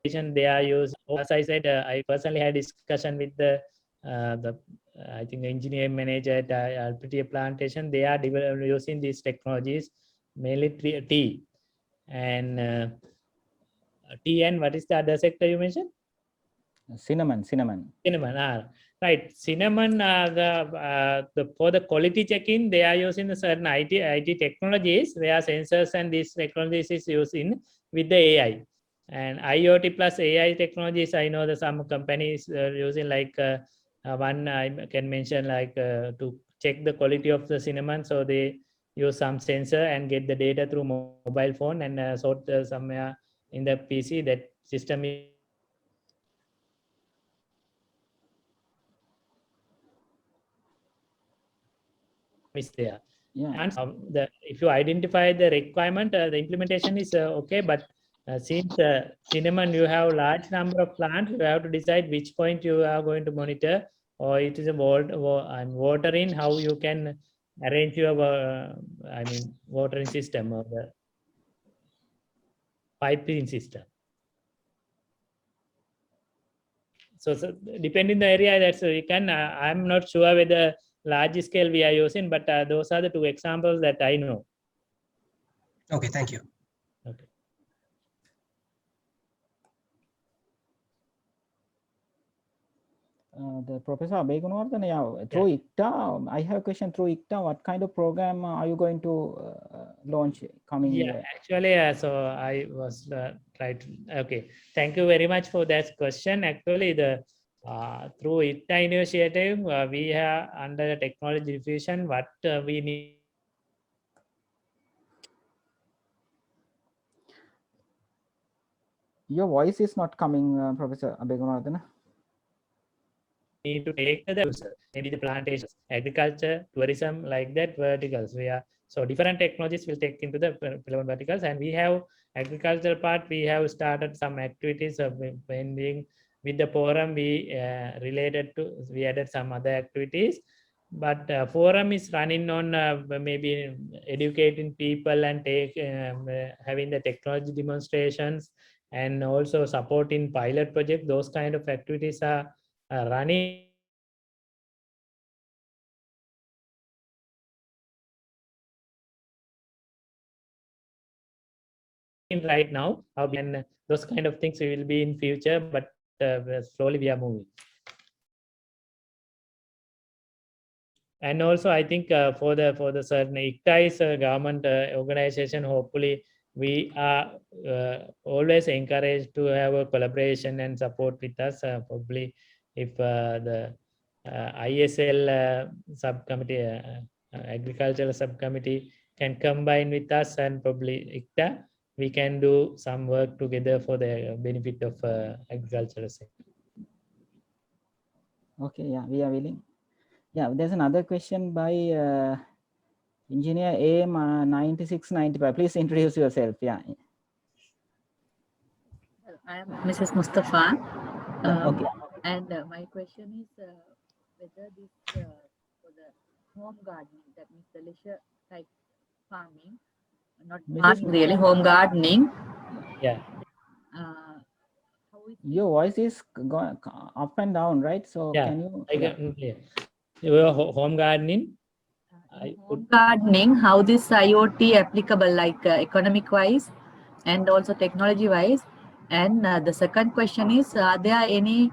[SPEAKER 3] They are used. As I said, I personally had discussion with the I think the engineering manager at Alpetia Plantation. They are using these technologies, mainly tea and tea, and what is the other sector you mentioned?
[SPEAKER 2] Cinnamon.
[SPEAKER 3] Right. Cinnamon, for the quality checking, they are using the certain IT technologies. There are sensors, and these technologies is using with the AI. And IoT plus AI technologies, I know that some companies are using, like one I can mention, like to check the quality of the cinnamon. So they use some sensor and get the data through mobile phone and sort somewhere in the PC. That system is there.
[SPEAKER 2] Yeah.
[SPEAKER 3] And if you identify the requirement, the implementation is okay. But since cinnamon, you have large number of plants, you have to decide which point you are going to monitor, or it is a watering, how you can arrange your watering system or the piping system. So depending the area, that's you can. I'm not sure whether large scale we are using, but those are the two examples that I know.
[SPEAKER 9] Okay, thank you.
[SPEAKER 3] Okay.
[SPEAKER 2] The Professor Abegunawardana, through ICTA, I have a question through ICTA. What kind of program are you going to launch coming year?
[SPEAKER 3] Actually, so I was okay. Thank you very much for that question. Actually, the through ICTA initiative, we have under the technology diffusion, what we need.
[SPEAKER 2] Your voice is not coming, Professor Abegunawardana.
[SPEAKER 3] Need to take the user, maybe the plantations, agriculture, tourism, like that verticals. We are So different technologies will take into the relevant verticals, and we have agricultural part. We have started some activities of being with the forum. We we added some other activities, but forum is running on maybe educating people and having the technology demonstrations, and also supporting pilot project. Those kind of activities are running right now. And those kind of things will be in future, but slowly we are moving. And also, I think for the certain ICTA is a government organization. Hopefully, we are always encouraged to have a collaboration and support with us. Probably, if the ISL subcommittee, agricultural subcommittee can combine with us, and probably ICTA, we can do some work together for the benefit of agricultural sector.
[SPEAKER 2] Okay, yeah, we are willing. Yeah, there's another question by engineer AM 9695. Please introduce yourself. Yeah.
[SPEAKER 10] I am Mrs. Mustafa.
[SPEAKER 2] Okay.
[SPEAKER 10] And my question is whether this for the home gardening, that means the leisure type farming, not really home gardening.
[SPEAKER 3] Yeah.
[SPEAKER 2] Your voice is going up and down, right? So
[SPEAKER 3] yeah,
[SPEAKER 2] can you?
[SPEAKER 3] Your home gardening.
[SPEAKER 10] Home gardening, how this IoT applicable, like economic wise and also technology wise. And the second question is, are there any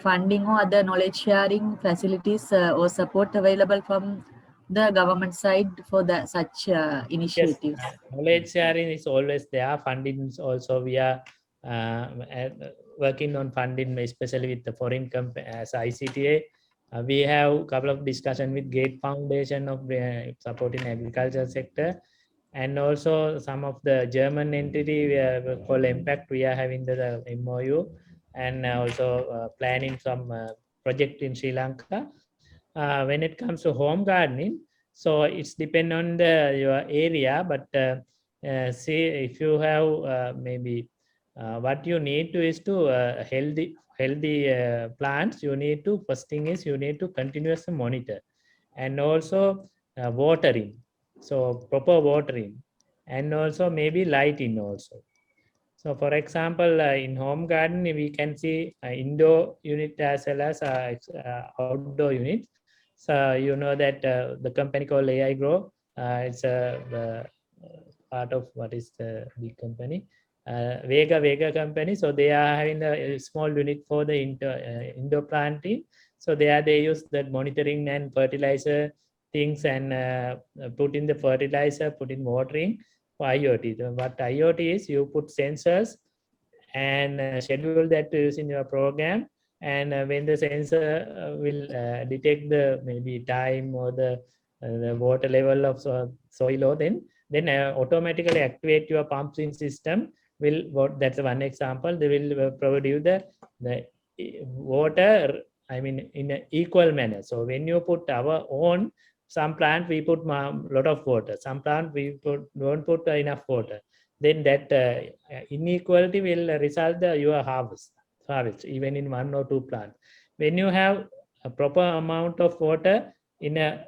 [SPEAKER 10] funding or other knowledge sharing facilities or support available from the government side for such initiatives?
[SPEAKER 3] Yes, knowledge sharing is always there. Funding is also, we are working on funding, especially with the foreign company as ICTA. We have a couple of discussion with Gate Foundation of supporting agriculture sector, and also some of the German entity we called Impact. We are having the MOU, and also planning some project in Sri Lanka. When it comes to home gardening, so it's depend on your area, but see, if you have maybe what you need to is to healthy plants. You need to, first thing is you need to continuously monitor, and also watering, so proper watering, and also maybe lighting also. So for example, in home garden, we can see indoor unit as well as outdoor unit. So you know that the company called AI Grow, it's a part of what is the big company, Vega company. So they are having a small unit for the indoor planting. So they use that monitoring and fertilizer things, and put in the fertilizer, put in watering for IoT. So what IoT is, you put sensors and schedule that to use in your program. And when the sensor will detect the maybe time or the water level of soil, or then automatically activate your pumping system. That's one example. They will provide you the water, I mean, in an equal manner. So when you put our own, some plant we put a lot of water, some plant we don't put enough water, then that inequality will result your harvest even in one or two plants. When you have a proper amount of water in a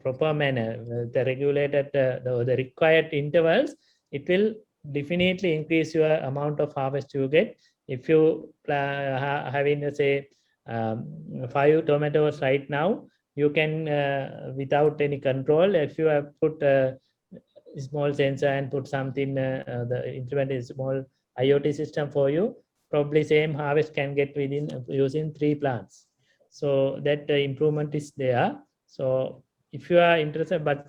[SPEAKER 3] proper manner, the regulated the required intervals, it will definitely increase your amount of harvest you get. If you having say 5 tomatoes right now, you can without any control, if you have put a small sensor and put something, the implement is small IoT system for you, probably same harvest can get within using 3 plants. So that improvement is there. So if you are interested, but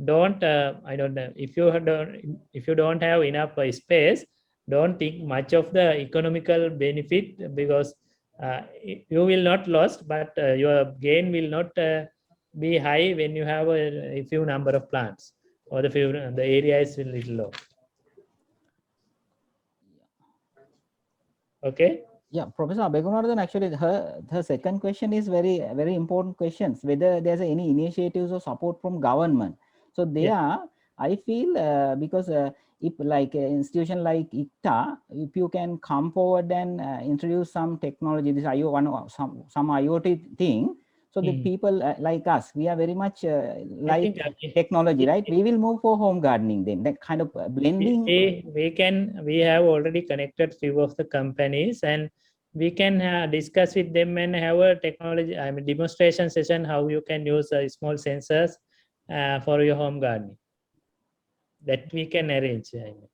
[SPEAKER 3] don't I don't know, if you don't have enough space, don't think much of the economical benefit, because you will not lost, but your gain will not be high when you have a few number of plants, or the area is a little low. Okay.
[SPEAKER 2] Yeah, Professor Abegunardhan, actually her second question is very important questions, whether there's any initiatives or support from government. So there, I feel because if like an institution like ICTA, if you can come forward and introduce some technology, this some IoT thing, so the people like us, we are very much like technology, right? We will move for home gardening then, that kind of blending.
[SPEAKER 3] We have already connected few of the companies, and we can discuss with them and have a technology, I mean, demonstration session, how you can use small sensors for your home gardening. That we can arrange. I mean.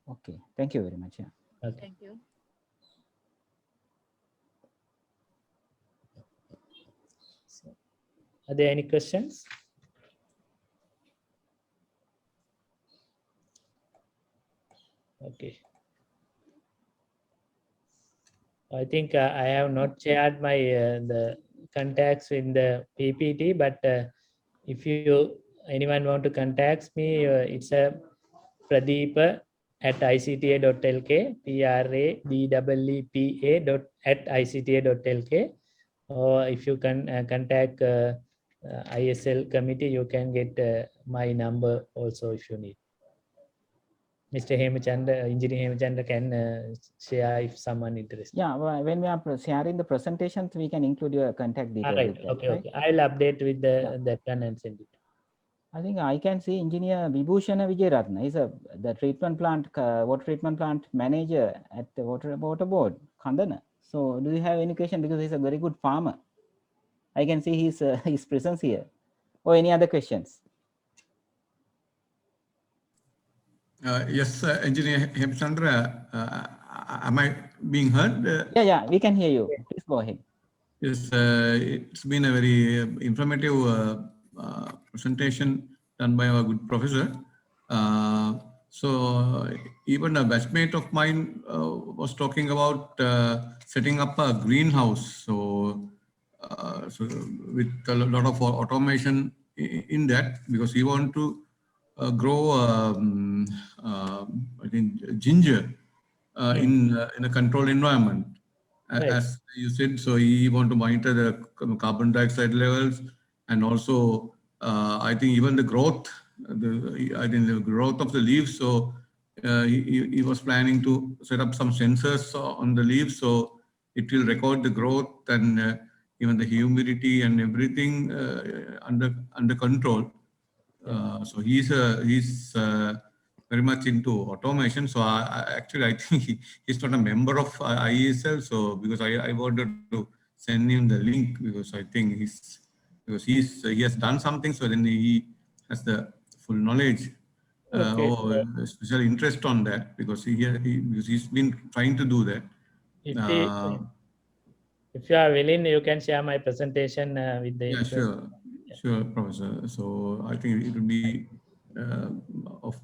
[SPEAKER 2] Okay, thank you very much. Yeah.
[SPEAKER 3] Okay.
[SPEAKER 10] Thank you.
[SPEAKER 3] So, are there any questions? Okay. I think I have not shared my the contacts in the PPT, but if anyone want to contact me, it's a Pradeepa at icta.lk, pradeepa at icta.lk. Or if you can contact ISL committee, you can get my number also if you need. Mr. Hemachandra, Engineer Hemachandra can share if someone interested.
[SPEAKER 2] Yeah, well, when we are sharing the presentations, we can include your contact details.
[SPEAKER 3] Right.
[SPEAKER 2] With that,
[SPEAKER 3] Okay.
[SPEAKER 2] right?
[SPEAKER 3] Okay. I'll update with that one and send it.
[SPEAKER 2] I think I can see Engineer Vibhushana Vijayaratna. He's the treatment plant, water treatment plant manager at the water board, Kandana. So, do you have any question? Because he's a very good farmer. I can see his presence here. Or any other questions?
[SPEAKER 11] Yes, Engineer Hemachandra, am I being heard?
[SPEAKER 2] Yeah, we can hear you. Please go ahead.
[SPEAKER 11] Yes, it's been a very informative presentation done by our good professor. So even a batchmate of mine was talking about setting up a greenhouse. So, with a lot of automation in that, because he want to grow, I think, ginger in a controlled environment. As you said, so he want to monitor the carbon dioxide levels, and also I think even the growth, the growth of the leaves. So he was planning to set up some sensors on the leaves, so it will record the growth and even the humidity and everything under control. So he's very much into automation. So I think he's not a member of IESL. So because I wanted to send him the link, because I think he has done something. So then he has the full knowledge or special interest on that, because because he's been trying to do that.
[SPEAKER 3] If you are willing, you can share my presentation with the.
[SPEAKER 11] Yeah, sure, Professor. So I think it will be of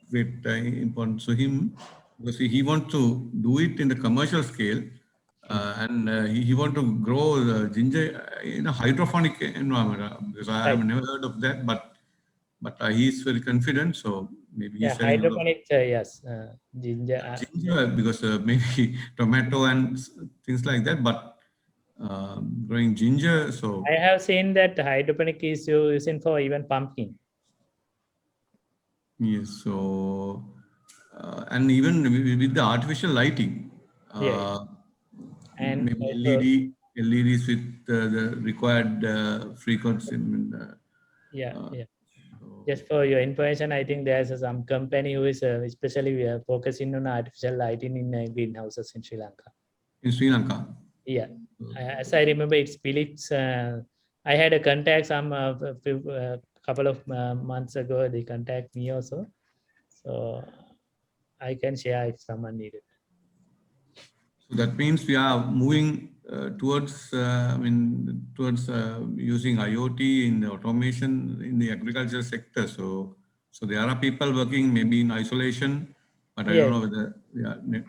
[SPEAKER 11] great importance to him, because he wants to do it in the commercial scale, and he wants to grow the ginger in a hydroponic environment. Because I have never heard of that, but he is very confident. So maybe he's selling
[SPEAKER 3] hydroponic. Yes, ginger.
[SPEAKER 11] Ginger, because maybe tomato and things like that, but growing ginger. So
[SPEAKER 3] I have seen that hydroponic is using for even pumpkin.
[SPEAKER 11] Yes, so and even with the artificial lighting,
[SPEAKER 3] and
[SPEAKER 11] maybe LEDs with the required frequency.
[SPEAKER 3] Just for your information, I think there's some company who is especially focusing on artificial lighting in greenhouses in Sri Lanka.
[SPEAKER 11] In Sri Lanka?
[SPEAKER 3] Yeah. As I remember, it's Philips. I had a contact some couple of months ago. They contact me also. So I can share if someone needed.
[SPEAKER 11] So that means we are moving towards using IoT in the automation in the agriculture sector. So there are people working maybe in isolation, but I don't know whether.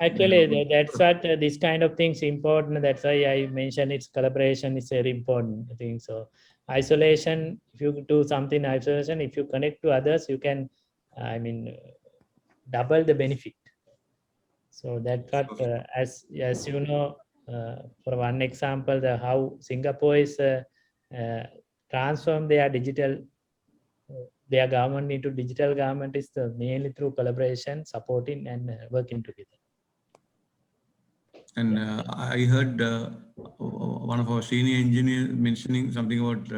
[SPEAKER 3] Actually, that's what this kind of things important. That's why I mentioned it's collaboration is very important thing. So isolation, if you do something isolation, if you connect to others, you can, double the benefit. So that's what, as you know, for one example, how Singapore is transformed their digital their government into digital government is mainly through collaboration, supporting, and working together.
[SPEAKER 11] And I heard one of our senior engineers mentioning something about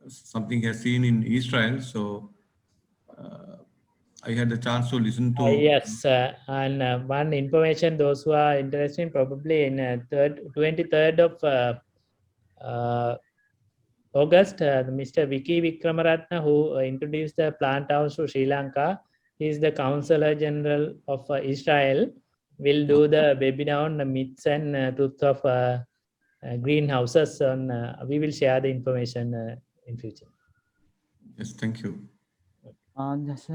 [SPEAKER 11] something he has seen in Israel. So I had the chance to listen to.
[SPEAKER 3] Yes, and one information, those who are interested, probably in 23rd of August, Mr. Vicky Vikramaratne, who introduced the plant house to Sri Lanka, he is the Counselor General of Israel, will do the webinar on the myths and truth of greenhouses. We will share the information in future.
[SPEAKER 11] Yes, thank you.
[SPEAKER 2] Yes,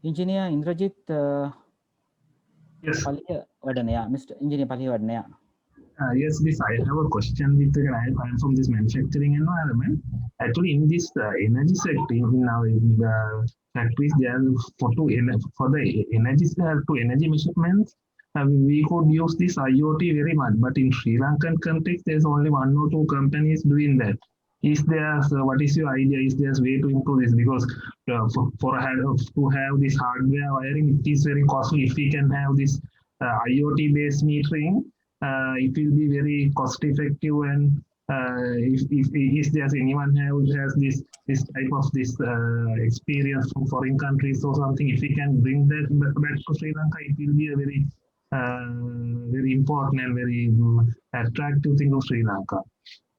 [SPEAKER 2] Engineer Indrajit.
[SPEAKER 12] Yes.
[SPEAKER 2] Mr. Engineer Paliwadnaya.
[SPEAKER 12] Yes, I have a question with I'm from this manufacturing environment. Actually, in this energy sector, in the factories, there for the energy to energy measurements, we could use this IoT very much. But in Sri Lankan context, there's only 1 or 2 companies doing that. Is there? What is your idea? Is there a way to improve this? Because to have this hardware wiring, it is very costly. If we can have this IoT-based metering, it will be very cost effective, and if there's anyone who has this type of experience from foreign countries or something, if we can bring that back to Sri Lanka, it will be a very important and very attractive thing of Sri Lanka.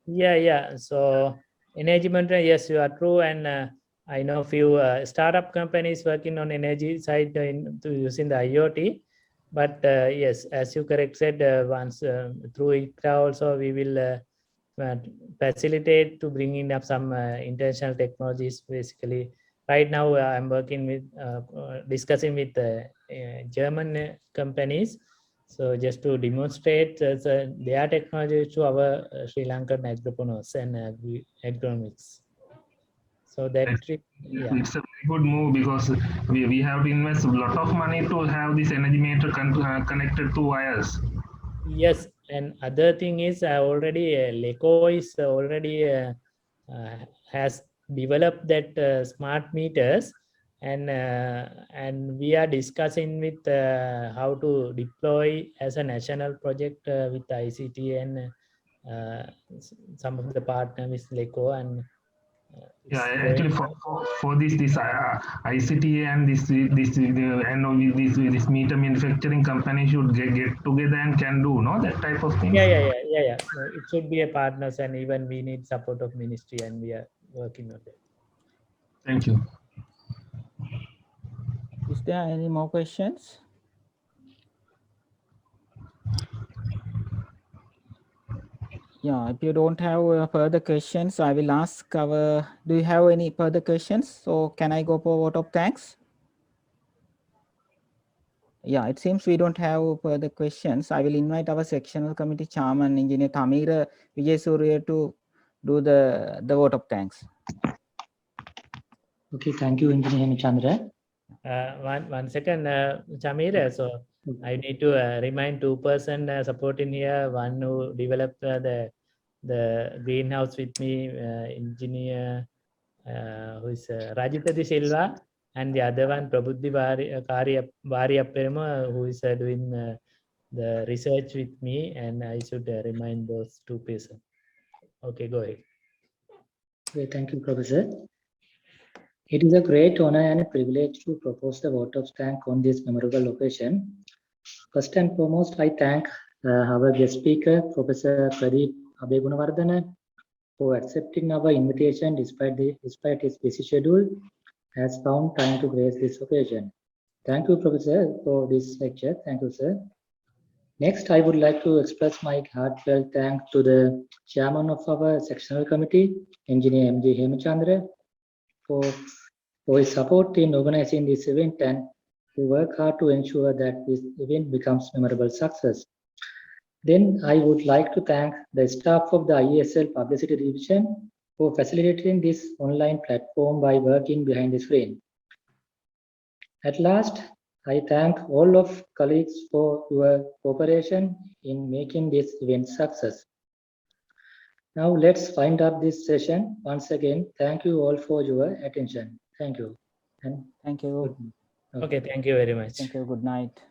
[SPEAKER 3] Yeah. So energy monitoring, yes, you are true, and I know few startup companies working on energy side using the IoT. But yes, as you correct said, once through ICRA also we will facilitate to bringing up some international technologies. Basically, right now I'm working with discussing with German companies. So just to demonstrate their technology to our Sri Lankan agropreneurs and agronomics. So that
[SPEAKER 12] it's a very good move, because we have to invest a lot of money to have this energy meter connected to wires.
[SPEAKER 3] Yes, and other thing is already LECO is already has developed that smart meters, and we are discussing with how to deploy as a national project with ICT and some of the partners with LECO and.
[SPEAKER 12] Actually, for this ICT and this meter manufacturing company should get together and can do that type of thing.
[SPEAKER 3] Yeah. It should be a partners, and even we need support of ministry, and we are working on that.
[SPEAKER 12] Thank you.
[SPEAKER 2] Is there any more questions? Yeah, if you don't have further questions, I will ask do you have any further questions? So can I go for vote of thanks? Yeah, it seems we don't have further questions. I will invite our sectional committee chairman, Engineer Thamira Vijayasuriya, to do the vote of thanks.
[SPEAKER 1] Okay, thank you, Engineer Hemachandra.
[SPEAKER 3] One second, Chamira. So I need to remind 2 persons supporting here. One who developed the greenhouse with me, engineer who is Rajita De Silva, and the other one Prabhuddhi Variapperama, who is doing the research with me, and I should remind those 2 persons. Okay, go ahead.
[SPEAKER 1] Okay, thank you, Professor. It is a great honor and a privilege to propose the vote of thanks on this memorable occasion. First and foremost, I thank our guest speaker, Professor Pradeep Abegunawardena, for accepting our invitation despite his busy schedule, has found time to grace this occasion. Thank you, Professor, for this lecture. Thank you, sir. Next, I would like to express my heartfelt thanks to the chairman of our sectional committee, Engineer M.J. Hemachandra, for his support in organizing this event and to work hard to ensure that this event becomes a memorable success. Then I would like to thank the staff of the IESL Publicity Division for facilitating this online platform by working behind the screen. At last, I thank all of colleagues for your cooperation in making this event success. Now let's wind up this session. Once again, thank you all for your attention. Thank you. And
[SPEAKER 2] Thank you.
[SPEAKER 3] Okay, thank you very much.
[SPEAKER 2] Thank you. Good night.